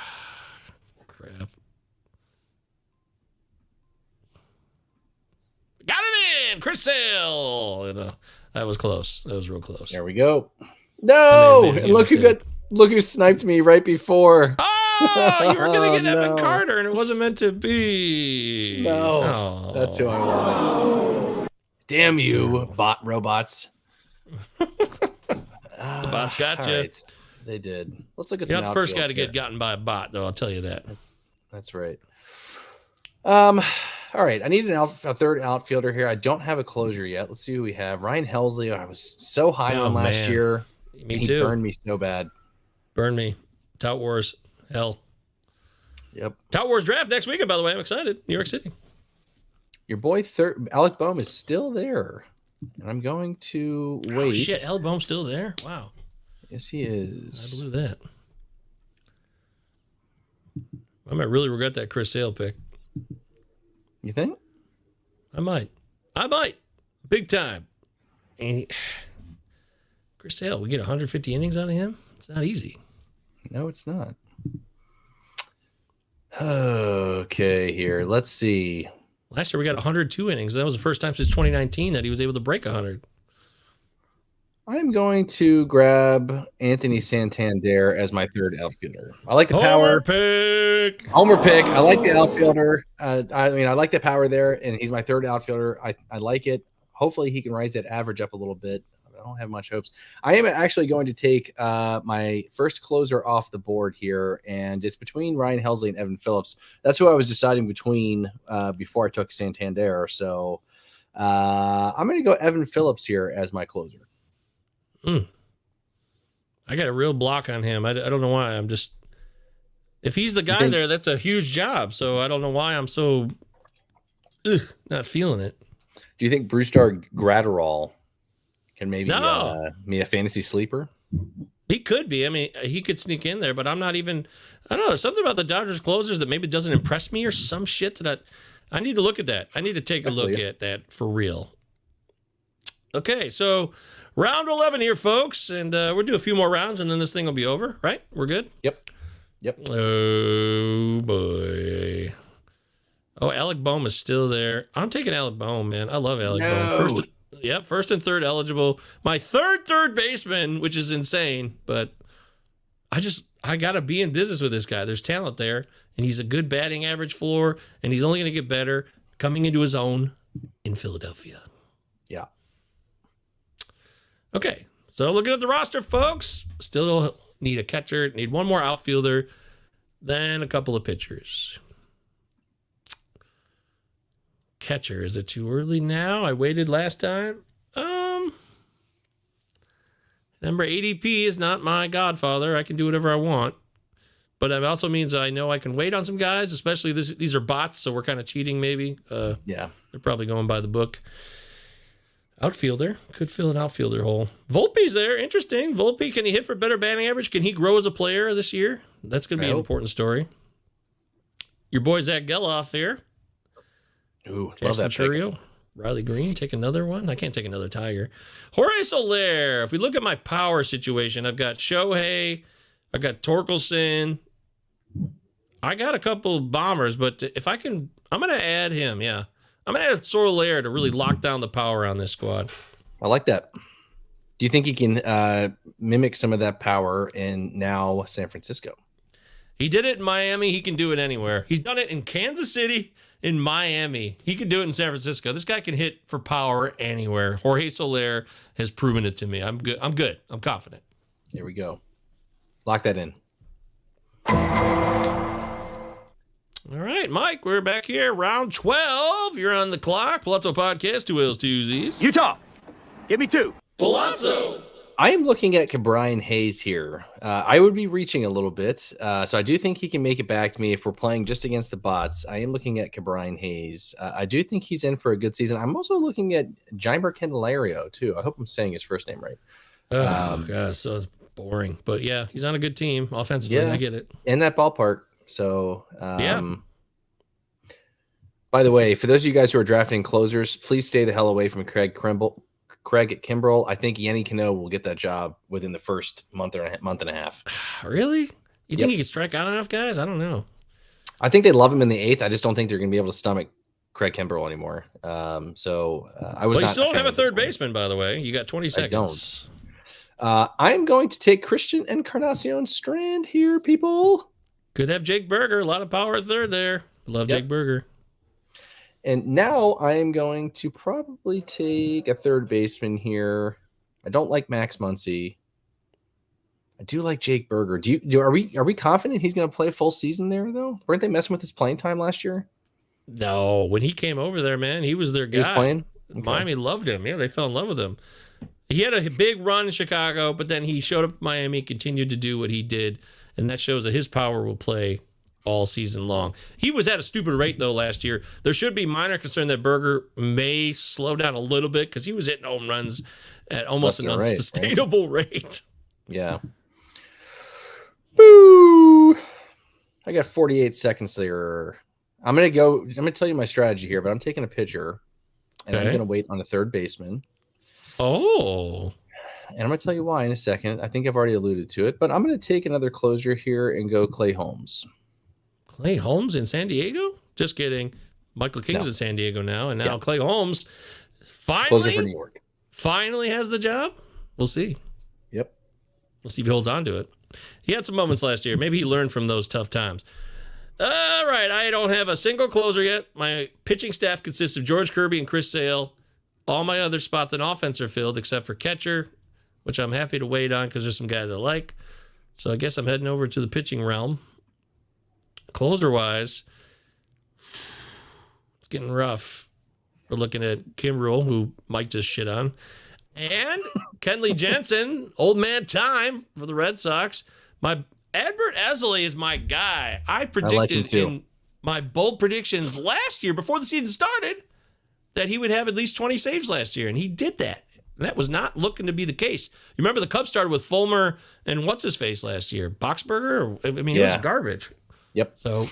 [SPEAKER 2] Got it in! Chris Sale! That was close. That was real close.
[SPEAKER 1] There we go. No! And look who sniped me right before.
[SPEAKER 2] Oh, you were going to get Evan Carter, and it wasn't meant to be.
[SPEAKER 1] No, that's who I wanted. Damn you, bot robots.
[SPEAKER 2] The bots got you.
[SPEAKER 1] Right. They did. Let's look at some.
[SPEAKER 2] You're not the first guy to get gotten by a bot, though. I'll tell you that.
[SPEAKER 1] That's right. All right, I need a third outfielder here. I don't have a closer yet. Let's see who we have. Ryan Helsley. I was so high on last year.
[SPEAKER 2] Me
[SPEAKER 1] he
[SPEAKER 2] too.
[SPEAKER 1] Burned me so bad.
[SPEAKER 2] Burn me. Tout Wars. Hell.
[SPEAKER 1] Yep.
[SPEAKER 2] Tout Wars draft next weekend, by the way. I'm excited. New York City.
[SPEAKER 1] Your boy Alec Boehm is still there. And I'm going to wait.
[SPEAKER 2] Oh, shit. Alec Boehm's still there? Wow.
[SPEAKER 1] Yes, he is.
[SPEAKER 2] I believe that. I might really regret that Chris Sale pick.
[SPEAKER 1] You think?
[SPEAKER 2] I might. Big time. And Chris Sale, we get 150 innings out of him? It's not easy.
[SPEAKER 1] No, it's not. Okay, here. Let's see.
[SPEAKER 2] Last year we got 102 innings. That was the first time since 2019 that he was able to break 100.
[SPEAKER 1] I'm going to grab Anthony Santander as my third outfielder. I like the power. Homer pick. I like the outfielder. I like the power there, and he's my third outfielder. I like it. Hopefully he can rise that average up a little bit. I don't have much hopes. I am actually going to take my first closer off the board here, and it's between Ryan Helsley and Evan Phillips. That's who I was deciding between before I took Santander. So I'm going to go Evan Phillips here as my closer.
[SPEAKER 2] I got a real block on him. I don't know why. I'm just, if he's the guy there, that's a huge job. So I don't know why I'm so not feeling it.
[SPEAKER 1] Do you think Brusdar Gratterall can maybe be a fantasy sleeper?
[SPEAKER 2] He could be. I mean, he could sneak in there, but I'm not even, I don't know. There's something about the Dodgers closers that maybe doesn't impress me or some shit that I need to look at that. I need to take a look at that for real. Okay, so round 11 here, folks, and we'll do a few more rounds, and then this thing will be over, right? We're good?
[SPEAKER 1] Yep.
[SPEAKER 2] Oh, boy. Oh, Alec Boehm is still there. I'm taking Alec Boehm, man. I love Alec Boehm. First and third eligible. My third baseman, which is insane, but I got to be in business with this guy. There's talent there, and he's a good batting average floor, and he's only going to get better coming into his own in Philadelphia.
[SPEAKER 1] Yeah.
[SPEAKER 2] Okay, so looking at the roster, folks, still need a catcher, need one more outfielder, then a couple of pitchers. Catcher, is it too early now? I waited last time. Number ADP is not my godfather. I can do whatever I want. But it also means I know I can wait on some guys, especially these are bots, so we're kind of cheating maybe.
[SPEAKER 1] Yeah.
[SPEAKER 2] They're probably going by the book. Outfielder. Could fill an outfielder hole. Volpe's there. Interesting. Volpe, can he hit for better batting average? Can he grow as a player this year? That's going to be an important story. Your boy Zach Geloff here.
[SPEAKER 1] Ooh, love that
[SPEAKER 2] pick. Riley Green, take another one. I can't take another Tiger. Jorge Soler. If we look at my power situation, I've got Shohei. I've got Torkelson. I got a couple bombers, but if I can, I'm going to add him. Yeah. I'm going to add Soler to really lock down the power on this squad.
[SPEAKER 1] I like that. Do you think he can mimic some of that power in now San Francisco?
[SPEAKER 2] He did it in Miami. He can do it anywhere. He's done it in Kansas City, in Miami. He can do it in San Francisco. This guy can hit for power anywhere. Jorge Soler has proven it to me. I'm good. I'm confident.
[SPEAKER 1] Here we go. Lock that in.
[SPEAKER 2] All right, Mike, we're back here. Round 12. You're on the clock. Pallazzo Podcast, 2 L's, 2 Z's.
[SPEAKER 3] Utah, give me 2.
[SPEAKER 2] Pallazzo.
[SPEAKER 1] I am looking at Cabrian Hayes here. I would be reaching a little bit. So I do think he can make it back to me if we're playing just against the bots. I am looking at Cabrian Hayes. I do think he's in for a good season. I'm also looking at Jeimer Candelario, too. I hope I'm saying his first name right.
[SPEAKER 2] Oh, God, so it's boring. But, yeah, he's on a good team offensively. Yeah, I get it.
[SPEAKER 1] In that ballpark. So, By the way, for those of you guys who are drafting closers, please stay the hell away from Craig Kimbrell. I think Yenny Cano will get that job within the first month and a half.
[SPEAKER 2] Really? You think he can strike out enough guys? I don't know.
[SPEAKER 1] I think they love him in the 8th. I just don't think they're going to be able to stomach Craig Kimbrell anymore. I was.
[SPEAKER 2] Well, you still don't have a third baseman, by the way. You got 20 seconds.
[SPEAKER 1] I don't. I'm going to take Christian Encarnacion Strand here, people.
[SPEAKER 2] Could have Jake Berger. A lot of power at third there. Love Jake Berger.
[SPEAKER 1] And now I am going to probably take a third baseman here. I don't like Max Muncy. I do like Jake Berger. Are we confident he's going to play a full season there though? Weren't they messing with his playing time last year?
[SPEAKER 2] No, when he came over there, man, he was their guy.
[SPEAKER 1] He was playing? Okay.
[SPEAKER 2] Miami loved him. Yeah, they fell in love with him. He had a big run in Chicago, but then he showed up at Miami, continued to do what he did, and that shows that his power will play all season long. He was at a stupid rate, though, last year. There should be minor concern that Berger may slow down a little bit because he was hitting home runs at almost an unsustainable rate.
[SPEAKER 1] Yeah. Boo! I got 48 seconds there. I'm going to tell you my strategy here, but I'm taking a pitcher, and I'm going to wait on a third baseman.
[SPEAKER 2] Oh.
[SPEAKER 1] And I'm going to tell you why in a second. I think I've already alluded to it, but I'm going to take another closer here and go Clay Holmes.
[SPEAKER 2] Clay Holmes in San Diego? Just kidding. Michael King's in San Diego now, and now Clay Holmes
[SPEAKER 1] closer for New York.
[SPEAKER 2] Finally has the job. We'll see.
[SPEAKER 1] Yep.
[SPEAKER 2] We'll see if he holds on to it. He had some moments last year. Maybe he learned from those tough times. All right, I don't have a single closer yet. My pitching staff consists of George Kirby and Chris Sale. All my other spots in offense are filled except for catcher, which I'm happy to wait on because there's some guys I like. So I guess I'm heading over to the pitching realm. Closer-wise, it's getting rough. We're looking at Kimbrel, who Mike just shit on, and Kenley Jensen, old man time for the Red Sox. My Adbert Azalea is my guy. I predicted in my bold predictions last year before the season started that he would have at least 20 saves last year, and he did that. And that was not looking to be the case. You remember the Cubs started with Fulmer and what's-his-face last year? Boxberger? It was garbage.
[SPEAKER 1] Yep.
[SPEAKER 2] So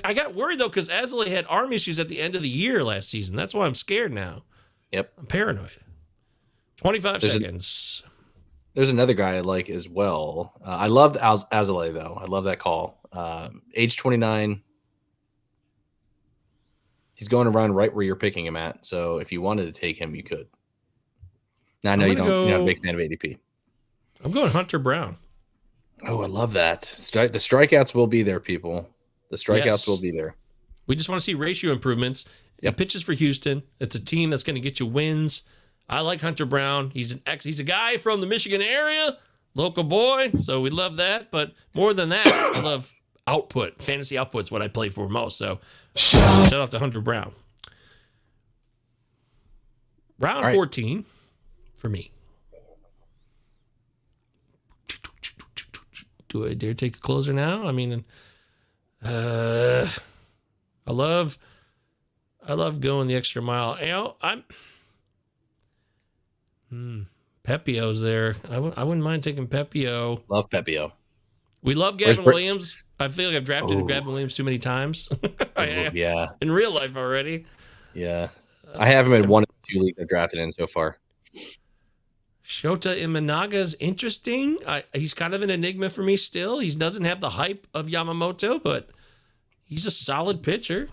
[SPEAKER 2] I got worried, though, because Azalea had arm issues at the end of the year last season. That's why I'm scared now.
[SPEAKER 1] Yep.
[SPEAKER 2] I'm paranoid. 25 seconds.
[SPEAKER 1] There's another guy I like as well. I love Azalea, though. I love that call. Age 29. He's going around right where you're picking him at. So if you wanted to take him, you could. Now, I know you're not a big fan of ADP.
[SPEAKER 2] I'm going Hunter Brown.
[SPEAKER 1] Oh, I love that. The strikeouts will be there, people. The strikeouts will be there.
[SPEAKER 2] We just want to see ratio improvements. He pitches for Houston. It's a team that's going to get you wins. I like Hunter Brown. He's a guy from the Michigan area, local boy, so we love that. But more than that, I love output. Fantasy output's what I play for most. So shout out to Hunter Brown. Round 14 for me. Do I dare take a closer now? I mean, I love going the extra mile. You know, Pepio's there. I wouldn't mind taking Pepio.
[SPEAKER 1] Love Pepio.
[SPEAKER 2] We love Gavin Williams. I feel like I've drafted Gavin Williams too many times.
[SPEAKER 1] Yeah.
[SPEAKER 2] In real life already.
[SPEAKER 1] Yeah. I have him in one of the 2 leagues I've drafted in so far.
[SPEAKER 2] Shota Imanaga's interesting. He's kind of an enigma for me still. He doesn't have the hype of Yamamoto, but he's a solid pitcher.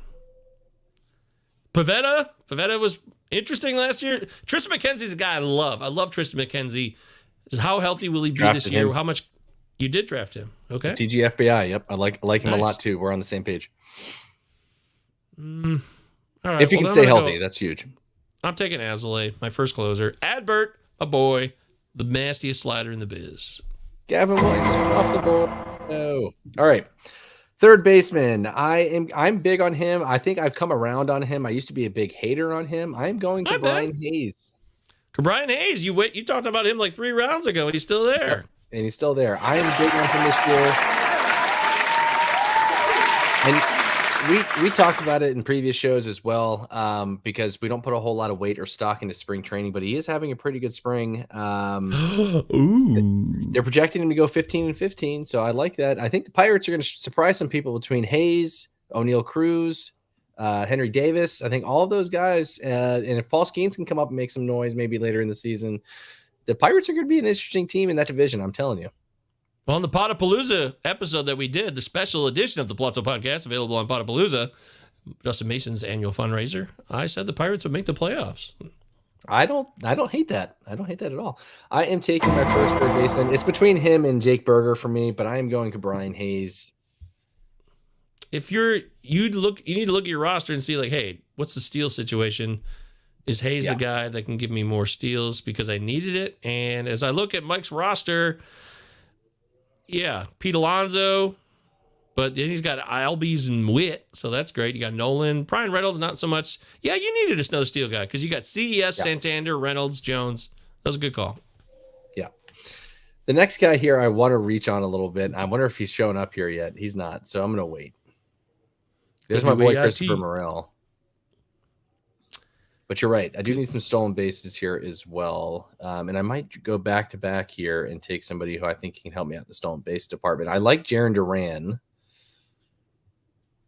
[SPEAKER 2] Pivetta was interesting last year. Tristan McKenzie's a guy I love. I love Tristan McKenzie. How healthy will he be this year? How much you did draft him? Okay.
[SPEAKER 1] TGFBI. Yep. I like him a lot too. We're on the same page.
[SPEAKER 2] All right.
[SPEAKER 1] If you can stay healthy, that's huge.
[SPEAKER 2] I'm taking Azalea, my first closer. Adbert, a boy, the nastiest slider in the biz.
[SPEAKER 1] Gavin Williams off the board. No. All right. Third baseman. I'm big on him. I think I've come around on him. I used to be a big hater on him. I'm going to Brian Hayes.
[SPEAKER 2] Brian Hayes, you talked about him like 3 rounds ago, and he's still there.
[SPEAKER 1] And he's still there. I am big on him this year. And we talked about it in previous shows as well, because we don't put a whole lot of weight or stock into spring training, but he is having a pretty good spring. They're projecting him to go 15-15, so I like that. I think the Pirates are going to surprise some people between Hayes, O'Neal Cruz, Henry Davis. I think all of those guys, and if Paul Skeens can come up and make some noise maybe later in the season, the Pirates are going to be an interesting team in that division, I'm telling you.
[SPEAKER 2] Well, on the Potapalooza episode that we did, the special edition of the Pallazzo podcast, available on Potapalooza, Justin Mason's annual fundraiser, I said the Pirates would make the playoffs.
[SPEAKER 1] I don't hate that. I don't hate that at all. I am taking my first third baseman. It's between him and Jake Berger for me, but I am going to Brian Hayes.
[SPEAKER 2] If you need to look at your roster and see, like, hey, what's the steal situation? Is Hayes the guy that can give me more steals because I needed it? And as I look at Mike's roster, Pete Alonso, But then he's got Albies and Witt, so that's great. You got Nolan. Brian Reynolds, not so much. Yeah, you needed another steal guy because you got CES, Santander, Reynolds, Jones. That was a good call.
[SPEAKER 1] Yeah. The next guy here I want to reach on a little bit. I wonder if he's showing up here yet. He's not, so I'm going to wait. There's my boy Christopher Morel. But you're right. I do need some stolen bases here as well. And I might go back to back here and take somebody who I think can help me out in the stolen base department. I like Jaron Duran.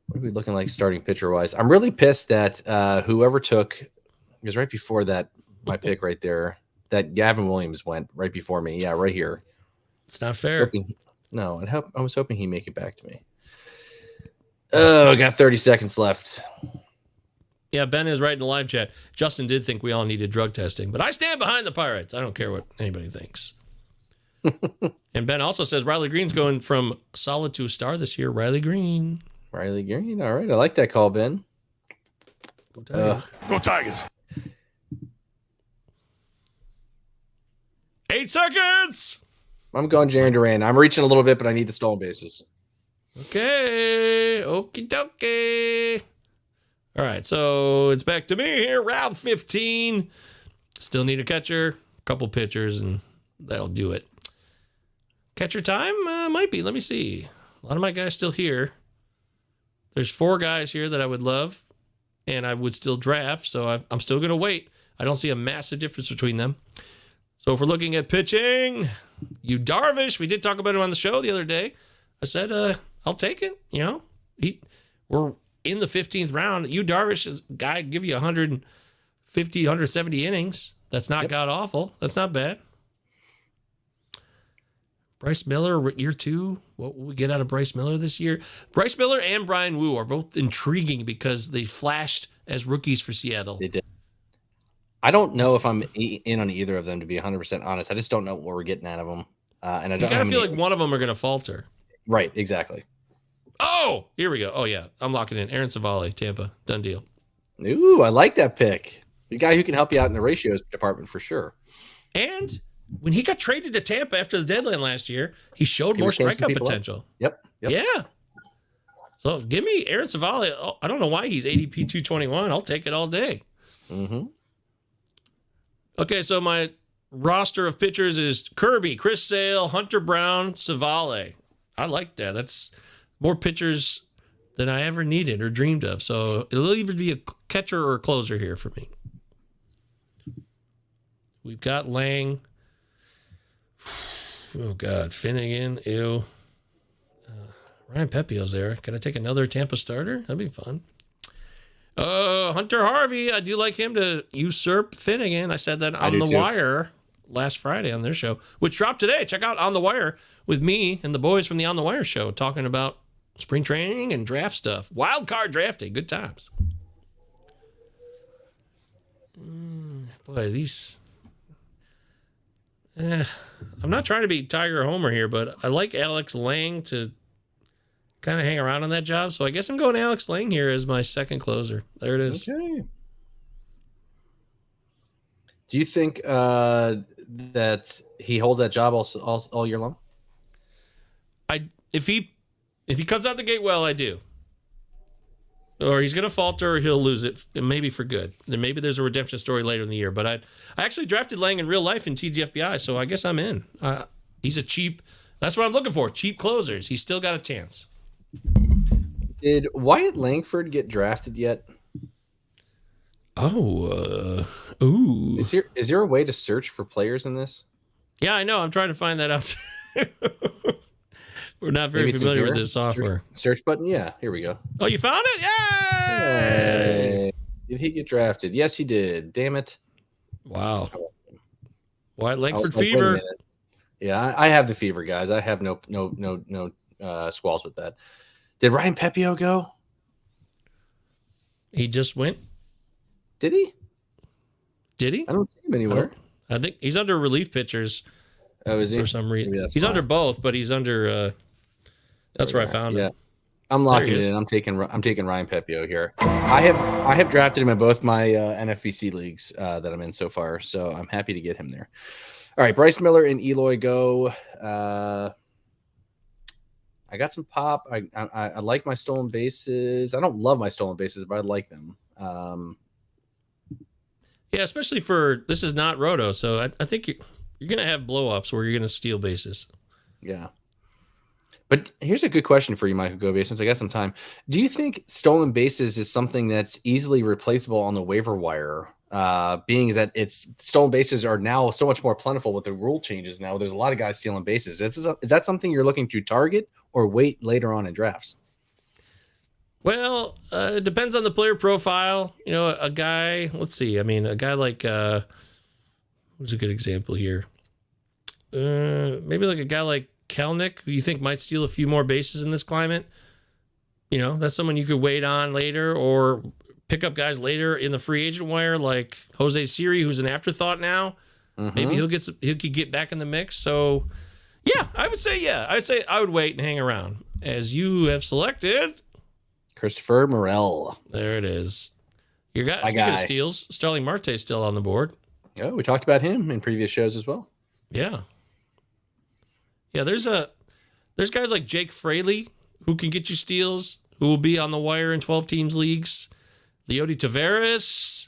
[SPEAKER 1] What are we looking like starting pitcher wise? I'm really pissed that whoever took, because right before that, my pick right there, that Gavin Williams went right before me. Yeah, right here.
[SPEAKER 2] It's not fair.
[SPEAKER 1] I was hoping he'd make it back to me. Oh, I got 30 seconds left.
[SPEAKER 2] Yeah, Ben is right in the live chat. Justin did think we all needed drug testing, but I stand behind the Pirates. I don't care what anybody thinks. And Ben also says Riley Green's going from solid to a star this year. Riley Green.
[SPEAKER 1] Riley Green. All right. I like that call, Ben.
[SPEAKER 2] Go Tigers.
[SPEAKER 3] Go Tigers.
[SPEAKER 2] 8 seconds.
[SPEAKER 1] I'm going Jaron Duran. I'm reaching a little bit, but I need the stolen bases.
[SPEAKER 2] Okay. Okie dokie. All right. So it's back to me here. Round 15. Still need a catcher, a couple pitchers, and that'll do it. Catcher time? Might be. Let me see. A lot of my guys still here. There's 4 guys here that I would love, and I would still draft, so I'm still going to wait. I don't see a massive difference between them. So if we're looking at pitching, Yu Darvish, we did talk about him on the show the other day. I said, I'll take it. You know, we're in the 15th round. Yu Darvish is a guy give you 150, 170 innings. That's not god awful. That's not bad. Bryce Miller, year 2. What will we get out of Bryce Miller this year? Bryce Miller and Brian Wu are both intriguing because they flashed as rookies for Seattle.
[SPEAKER 1] They did. I don't know if I'm in on either of them, to be 100% honest. I just don't know what we're getting out of them. And I don't
[SPEAKER 2] kind of feel like one of them are going to falter.
[SPEAKER 1] Right, exactly.
[SPEAKER 2] Oh, here we go. Oh, yeah. I'm locking in. Aaron Savali, Tampa. Done deal.
[SPEAKER 1] Ooh, I like that pick. The guy who can help you out in the ratios department for sure.
[SPEAKER 2] And when he got traded to Tampa after the deadline last year, he showed more strikeout potential.
[SPEAKER 1] Yep.
[SPEAKER 2] Yeah. So give me Aaron Savali. Oh, I don't know why he's ADP 221. I'll take it all day.
[SPEAKER 1] Mm-hmm.
[SPEAKER 2] Okay, so my roster of pitchers is Kirby, Chris Sale, Hunter Brown, Savale. I like that. That's more pitchers than I ever needed or dreamed of. So it'll either be a catcher or a closer here for me. We've got Lang. Oh, God. Finnegan. Ew. Ryan Pepio's there. Can I take another Tampa starter? That'd be fun. Hunter Harvey. I do like him to usurp Finnegan. I said that on the wire last Friday on their show, which dropped today. Check out On the Wire with me and the boys from the On the Wire show talking about spring training and draft stuff. Wild card drafting. Good times. Boy, these... I'm not trying to be Tiger Homer here, but I like Alex Lang to kind of hang around on that job. So I guess I'm going Alex Lang here as my second closer. There it is.
[SPEAKER 1] Okay. Do you think that he holds that job all year long?
[SPEAKER 2] If he comes out the gate well, I do. Or he's going to falter or he'll lose it, maybe for good. Then maybe there's a redemption story later in the year. But I actually drafted Lang in real life in TGFBI, so I guess I'm in. He's a cheap, that's what I'm looking for, cheap closers. He's still got a chance.
[SPEAKER 1] Did Wyatt Langford get drafted yet?
[SPEAKER 2] Ooh.
[SPEAKER 1] Is there a way to search for players in this?
[SPEAKER 2] Yeah, I know. I'm trying to find that out. We're not very familiar with this software.
[SPEAKER 1] Search button? Yeah, here we go.
[SPEAKER 2] Oh, you found it?
[SPEAKER 1] Yay! Did he get drafted? Yes, he did. Damn it.
[SPEAKER 2] Wow. Wyatt Langford fever.
[SPEAKER 1] Yeah, I have the fever, guys. I have no squalls with that. Did Ryan Pepio go?
[SPEAKER 2] He just went.
[SPEAKER 1] Did he?
[SPEAKER 2] I
[SPEAKER 1] don't see him anywhere.
[SPEAKER 2] I think he's under relief pitchers.
[SPEAKER 1] Oh, is he?
[SPEAKER 2] For some reason. He's under both, but he's under that's where I found him.
[SPEAKER 1] I'm locking it in. I'm taking Ryan Pepio here. I have drafted him in both my NFBC leagues that I'm in so far, so I'm happy to get him there. All right, Bryce Miller and Eloy go. I got some pop. I like my stolen bases. I don't love my stolen bases, but I like them.
[SPEAKER 2] Yeah, especially for this is not Roto, so I think you're going to have blow-ups where you're going to steal bases.
[SPEAKER 1] Yeah. But here's a good question for you, Michael Govier, since I got some time. Do you think stolen bases is something that's easily replaceable on the waiver wire? Being that it's stolen bases are now so much more plentiful with the rule changes now. There's a lot of guys stealing bases. Is that something you're looking to target or wait later on in drafts?
[SPEAKER 2] Well, it depends on the player profile. You know, a guy, let's see. I mean, a guy like, who's a good example here? Maybe like a guy like Kelnick, who you think might steal a few more bases in this climate. You know, that's someone you could wait on later or pick up guys later in the free agent wire, like Jose Siri, who's an afterthought now. Mm-hmm. Maybe he could get back in the mix. So, yeah, I would say I would wait and hang around. As you have selected
[SPEAKER 1] Christopher Morel.
[SPEAKER 2] There it is. Your guy. Speaking of steals, Starling Marte is still on the board.
[SPEAKER 1] Oh, we talked about him in previous shows as well.
[SPEAKER 2] Yeah. Yeah, there's guys like Jake Fraley who can get you steals, who will be on the wire in 12 teams leagues. Leody Taveras.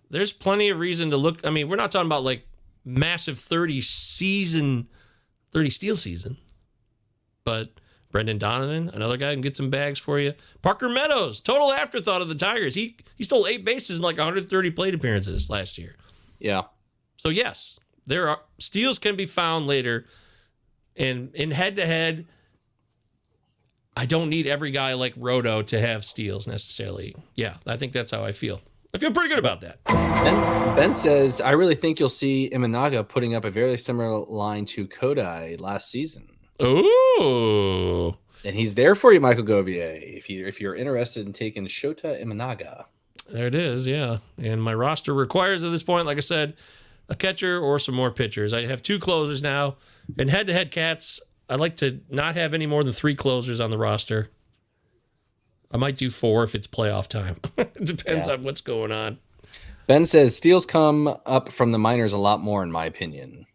[SPEAKER 2] There's plenty of reason to look. I mean, we're not talking about like massive 30 steal season. But Brendan Donovan, another guy, can get some bags for you. Parker Meadows, total afterthought of the Tigers. He stole 8 bases in like 130 plate appearances last year.
[SPEAKER 1] Yeah.
[SPEAKER 2] So yes, there are steals can be found later. And in head-to-head, I don't need every guy like Roto to have steals necessarily. Yeah, I think that's how I feel. I feel pretty good about that.
[SPEAKER 1] Ben says, I really think you'll see Imanaga putting up a very similar line to Kodai last season.
[SPEAKER 2] Ooh.
[SPEAKER 1] And he's there for you, Michael Govier, if you're interested in taking Shota Imanaga.
[SPEAKER 2] There it is, yeah. And my roster requires at this point, like I said, a catcher or some more pitchers. I have 2 closers now. In head-to-head cats, I like to not have any more than 3 closers on the roster. I might do 4 if it's playoff time. It depends on what's going on.
[SPEAKER 1] Ben says steals come up from the minors a lot more, in my opinion.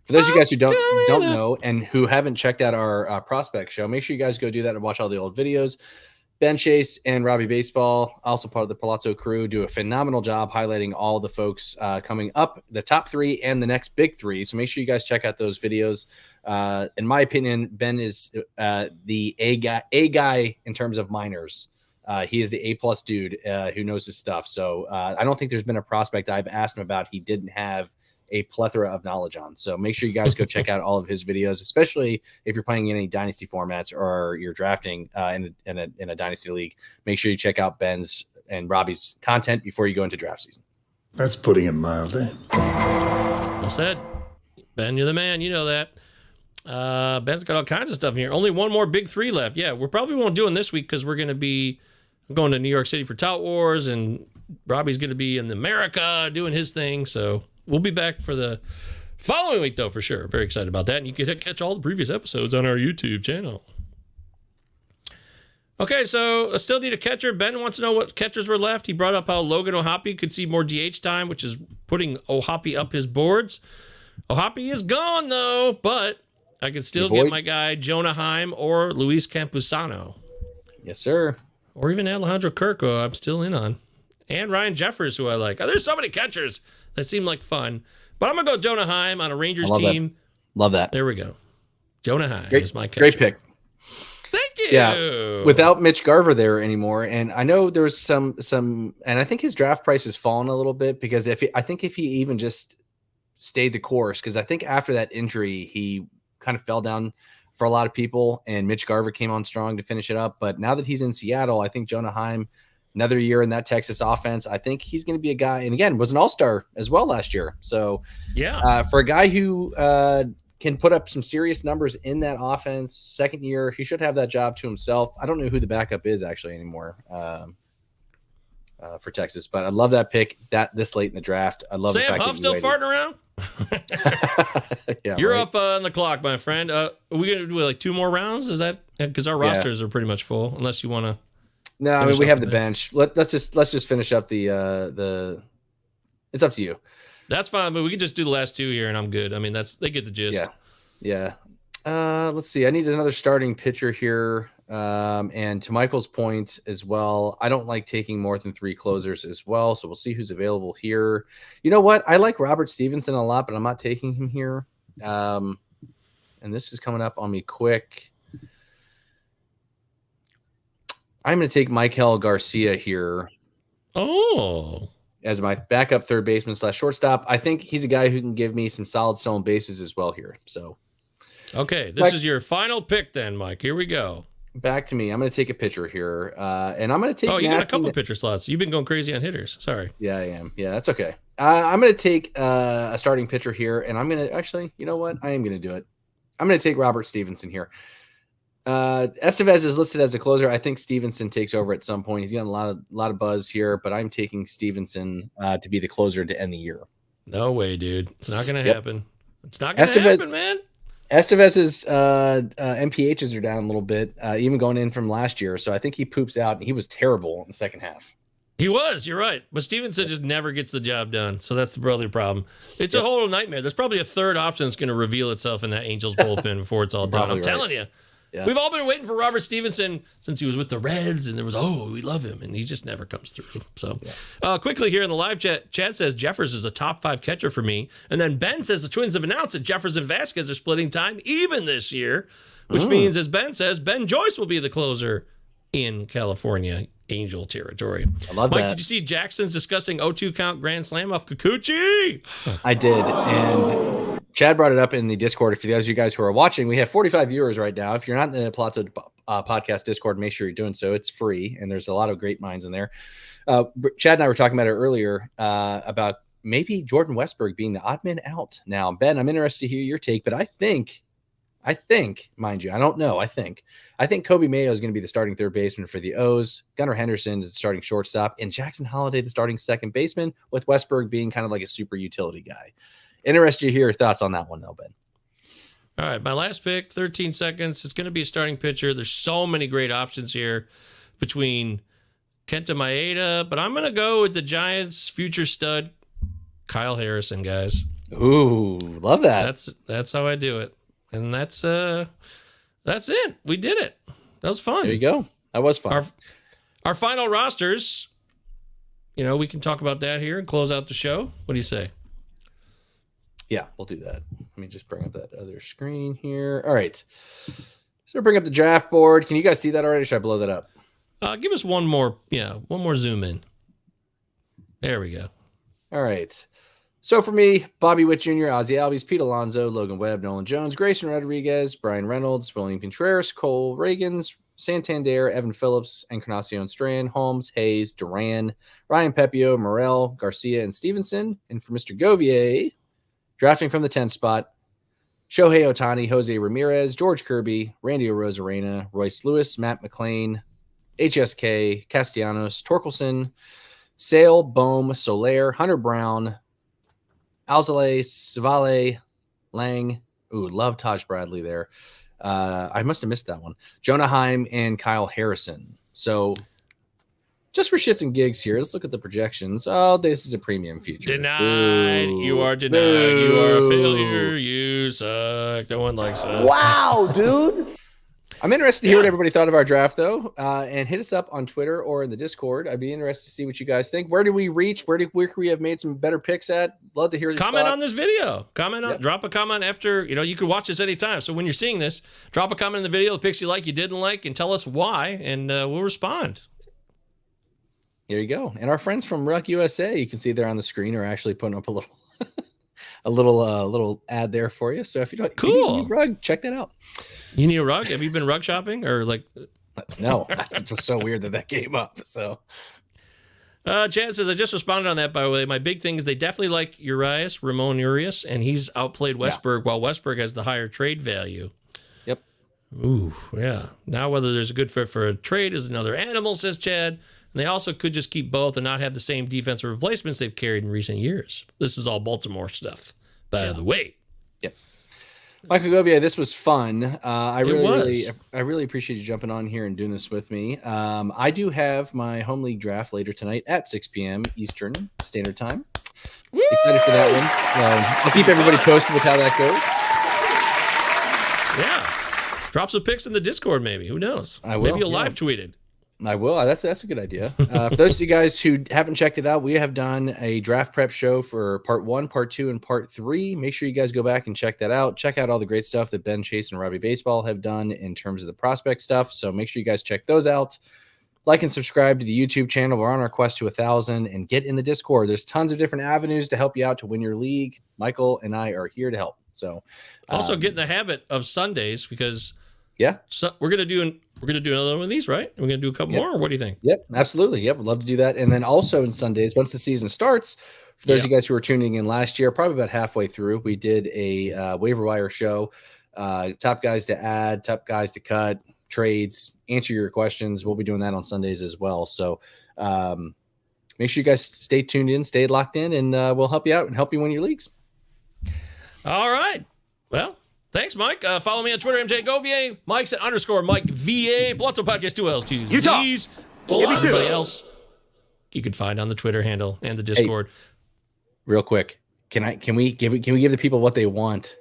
[SPEAKER 1] For those of you guys who don't know and who haven't checked out our prospect show, make sure you guys go do that and watch all the old videos. Ben Chase and Robbie Baseball, also part of the Pallazzo crew, do a phenomenal job highlighting all the folks coming up, the top 3 and the next big 3. So make sure you guys check out those videos. In my opinion, Ben is the A guy in terms of minors. He is the A+ dude who knows his stuff. So I don't think there's been a prospect I've asked him about he didn't have a plethora of knowledge on. So make sure you guys go check out all of his videos, especially if you're playing in any dynasty formats or you're drafting in a dynasty league. Make sure you check out Ben's and Robbie's content before you go into draft season.
[SPEAKER 4] That's putting it mildly.
[SPEAKER 2] Well said. Ben, you're the man. You know that. Ben's got all kinds of stuff in here. Only one more big 3 left. Yeah, we probably won't do them this week because we're going to be going to New York City for Tout Wars, and Robbie's going to be in America doing his thing. So we'll be back for the following week, though, for sure. Very excited about that. And you can catch all the previous episodes on our YouTube channel. Okay, so I still need a catcher. Ben wants to know what catchers were left. He brought up how Logan Ohapi could see more DH time, which is putting Ohapi up his boards. Ohapi is gone, though, but I can still get my guy Jonah Heim or Luis Campusano.
[SPEAKER 1] Yes, sir.
[SPEAKER 2] Or even Alejandro Kirko, I'm still in on. And Ryan Jeffers, who I like. Oh, there's so many catchers that seem like fun. But I'm going to go Jonah Heim on a Rangers team.
[SPEAKER 1] Love that.
[SPEAKER 2] There we go. Jonah Heim is my catcher.
[SPEAKER 1] Great pick.
[SPEAKER 2] Thank you.
[SPEAKER 1] Yeah, without Mitch Garver there anymore. And I know there's some, and I think his draft price has fallen a little bit because I think if he even just stayed the course, because I think after that injury, he kind of fell down for a lot of people, and Mitch Garver came on strong to finish it up. But now that he's in Seattle, I think Jonah Heim, another year in that Texas offense, I think he's going to be a guy, and again, was an all-star as well last year. So
[SPEAKER 2] yeah,
[SPEAKER 1] for a guy who can put up some serious numbers in that offense, second year, he should have that job to himself. I don't know who the backup is actually anymore for Texas, but I love that pick this late in the draft. I love
[SPEAKER 2] Sam
[SPEAKER 1] the fact
[SPEAKER 2] Huff still farting around.
[SPEAKER 1] Yeah,
[SPEAKER 2] you're
[SPEAKER 1] right.
[SPEAKER 2] up on the clock, my friend. Are we gonna do like 2 more rounds? Is that because our rosters are pretty much full? Unless you want to.
[SPEAKER 1] No, I mean we have the bench. Let's just finish up the. It's up to you.
[SPEAKER 2] That's fine, but we can just do the last 2 here, and I'm good. I mean, they get the gist.
[SPEAKER 1] Yeah. Let's see. I need another starting pitcher here. And to Michael's point as well, I don't like taking more than 3 closers as well. So we'll see who's available here. You know what? I like Robert Stevenson a lot, but I'm not taking him here. And this is coming up on me quick. I'm going to take Michael Garcia here.
[SPEAKER 2] Oh.
[SPEAKER 1] As my backup third baseman / shortstop. I think he's a guy who can give me some solid stolen bases as well here. So.
[SPEAKER 2] Okay, this is your final pick then, Mike. Here we go.
[SPEAKER 1] Back to me. I'm going to take a pitcher here, and I'm going to take.
[SPEAKER 2] Oh, you got a couple pitcher slots. You've been going crazy on hitters. Sorry.
[SPEAKER 1] Yeah, I am. Yeah, that's okay. I'm going to take a starting pitcher here, and I'm going to actually. You know what? I am going to do it. I'm going to take Robert Stevenson here. Estevez is listed as a closer. I think Stevenson takes over at some point. He's got a lot of buzz here, but I'm taking Stevenson to be the closer to end the year.
[SPEAKER 2] No way, dude. It's not going to happen. It's not going to happen, man.
[SPEAKER 1] Estevez's MPHs are down a little bit, even going in from last year. So I think he poops out, and he was terrible in the second half.
[SPEAKER 2] He was, you're right. But Stevenson just never gets the job done. So that's the brother problem. It's a whole nightmare. There's probably a third option that's going to reveal itself in that Angels bullpen before it's all done. I'm telling you. Yeah. We've all been waiting for Robert Stevenson since he was with the Reds, and there was, we love him, and he just never comes through. So quickly here in the live chat, Chad says Jeffers is a top 5 catcher for me. And then Ben says the Twins have announced that Jeffers and Vasquez are splitting time even this year, which means, as Ben says, Ben Joyce will be the closer in California Angel territory.
[SPEAKER 1] I love
[SPEAKER 2] Mike,
[SPEAKER 1] that.
[SPEAKER 2] did you see Jackson's disgusting 0-2 count grand slam off Kikuchi?
[SPEAKER 1] I did, and Chad brought it up in the Discord. For those of you guys who are watching, we have 45 viewers right now. If you're not in the Pallazzo podcast Discord, make sure you're doing so. It's free, and there's a lot of great minds in there. Chad and I were talking about it earlier about maybe Jordan Westburg being the odd man out. Now, Ben, I'm interested to hear your take, but I think, mind you, I don't know. I think Kobe Mayo is going to be the starting third baseman for the O's. Gunnar Henderson is the starting shortstop, and Jackson Holliday the starting second baseman, with Westburg being kind of like a super utility guy. Interested to hear your thoughts on that one, though, Ben.
[SPEAKER 2] All right, my last pick, 13 seconds. It's going to be a starting pitcher. There's so many great options here between Kenta Maeda, but I'm going to go with the Giants' future stud, Kyle Harrison, guys.
[SPEAKER 1] Ooh, love that.
[SPEAKER 2] That's how I do it. And that's it. We did it. That was fun.
[SPEAKER 1] There you go. That was fun.
[SPEAKER 2] Our final rosters, we can talk about that here and close out the show. What do you say?
[SPEAKER 1] Yeah, we'll do that. Let me just bring up that other screen here. All right. So bring up the draft board. Can you guys see that already? Should I blow that up?
[SPEAKER 2] Give us one more zoom in. There we go.
[SPEAKER 1] All right. So for me, Bobby Witt Jr., Ozzie Albies, Pete Alonso, Logan Webb, Nolan Jones, Grayson Rodriguez, Brian Reynolds, William Contreras, Cole Reagans, Santander, Evan Phillips, Encarnacion Strand, Holmes, Hayes, Duran, Ryan Pepio, Morel, Garcia, and Stevenson. And for Mr. Govier, drafting from the 10th spot, Shohei Ohtani, Jose Ramirez, George Kirby, Randy Arozarena, Royce Lewis, Matt McClain, HSK, Castellanos, Torkelson, Sale, Bohm, Soler, Hunter Brown, Alzale, Savale, Lang. Ooh, love Taj Bradley there. I must have missed that one. Jonah Heim and Kyle Harrison. So just for shits and gigs here, let's look at the projections. Oh, this is a premium future.
[SPEAKER 2] Denied. Ooh. You are denied. Boo. You are a failure. You suck. No one likes us.
[SPEAKER 3] Wow, dude.
[SPEAKER 1] I'm interested to hear what everybody thought of our draft, though, and hit us up on Twitter or in the Discord. I'd be interested to see what you guys think. Where did we reach? Where could we have made some better picks at? Love to hear your
[SPEAKER 2] comment
[SPEAKER 1] thoughts.
[SPEAKER 2] On this video. Drop a comment after. You can watch this anytime. So when you're seeing this, drop a comment in the video, the picks you like, you didn't like, and tell us why, and we'll respond.
[SPEAKER 1] There you go. And our friends from Ruck USA, you can see there on the screen, are actually putting up a little ad there for you. So if you don't,
[SPEAKER 2] cool.
[SPEAKER 1] If you need a rug, check that out.
[SPEAKER 2] You need a rug? Have you been rug shopping or like?
[SPEAKER 1] No, it's so weird that came up. So,
[SPEAKER 2] Chad says I just responded on that. By the way, my big thing is they definitely like Ramon Urias, and he's outplayed Westburg, while Westburg has the higher trade value.
[SPEAKER 1] Yep.
[SPEAKER 2] Ooh, yeah. Now whether there's a good fit for a trade is another animal, says Chad. And they also could just keep both and not have the same defensive replacements they've carried in recent years. This is all Baltimore stuff, by the way.
[SPEAKER 1] Yep. Michael Govier, this was fun. I really appreciate you jumping on here and doing this with me. I do have my home league draft later tonight at 6 p.m. Eastern Standard Time. Excited for that one. I'll keep everybody posted with how that goes.
[SPEAKER 2] Yeah. Drop some pics in the Discord, maybe. Who knows?
[SPEAKER 1] I will.
[SPEAKER 2] Maybe you'll live tweet it.
[SPEAKER 1] I will. That's a good idea. For those of you guys who haven't checked it out, we have done a draft prep show for part 1, part 2, and part 3. Make sure you guys go back and check that out. Check out all the great stuff that Ben Chase and Robbie Baseball have done in terms of the prospect stuff. So make sure you guys check those out. Like and subscribe to the YouTube channel. We're on our quest to 1,000, and get in the Discord. There's tons of different avenues to help you out to win your league. Michael and I are here to help. So
[SPEAKER 2] also get in the habit of Sundays, because so we're gonna do another one of these, right? We're gonna do a couple more, or what do you think?
[SPEAKER 1] Yep, absolutely. Yep, we'd love to do that. And then also on Sundays, once the season starts, for those of you guys who were tuning in last year, probably about halfway through, we did a waiver wire show. Top guys to add, top guys to cut, trades, answer your questions. We'll be doing that on Sundays as well. So make sure you guys stay tuned in, stay locked in, and we'll help you out and help you win your leagues.
[SPEAKER 2] All right. Well, thanks, Mike. Follow me on Twitter, MJ Govier. Mike's at _Mike VA. Pallazzo Podcast, 2 L's, 2 Z's. Everybody else you can find on the Twitter handle and the Discord.
[SPEAKER 1] Hey, real quick, can we give the people what they want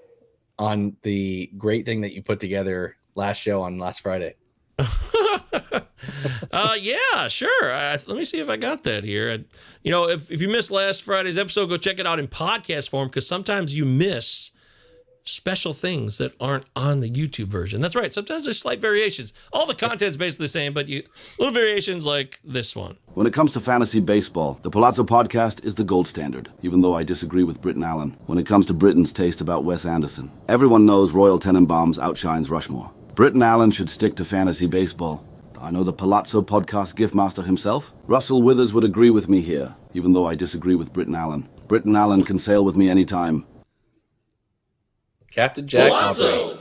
[SPEAKER 1] on the great thing that you put together last show on last Friday?
[SPEAKER 2] Yeah, sure. Let me see if I got that here. If you missed last Friday's episode, go check it out in podcast form, because sometimes you miss special things that aren't on the YouTube version. That's right. Sometimes there's slight variations. All the content's basically the same, but little variations like this one.
[SPEAKER 6] When it comes to fantasy baseball, the Pallazzo Podcast is the gold standard, even though I disagree with Britton Allen. When it comes to Britton's taste about Wes Anderson, everyone knows Royal Tenenbaums outshines Rushmore. Britton Allen should stick to fantasy baseball. I know the Pallazzo Podcast giftmaster himself. Russell Withers would agree with me here, even though I disagree with Britton Allen. Britton Allen can sail with me anytime.
[SPEAKER 1] Captain Jack.
[SPEAKER 2] Pallazzo!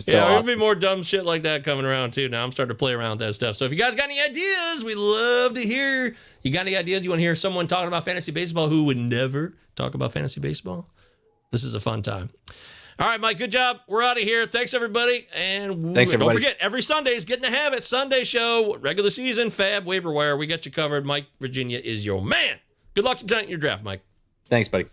[SPEAKER 2] There'll be more dumb shit like that coming around too. Now I'm starting to play around with that stuff. So if you guys got any ideas, we love to hear. You got any ideas? You want to hear someone talking about fantasy baseball who would never talk about fantasy baseball? This is a fun time. All right, Mike, good job. We're out of here. Thanks, everybody. And don't forget, every Sundays, get in the habit. Sunday show, regular season, fab, waiver wire. We got you covered. Mike Virginia is your man. Good luck tonight in your draft, Mike.
[SPEAKER 1] Thanks, buddy.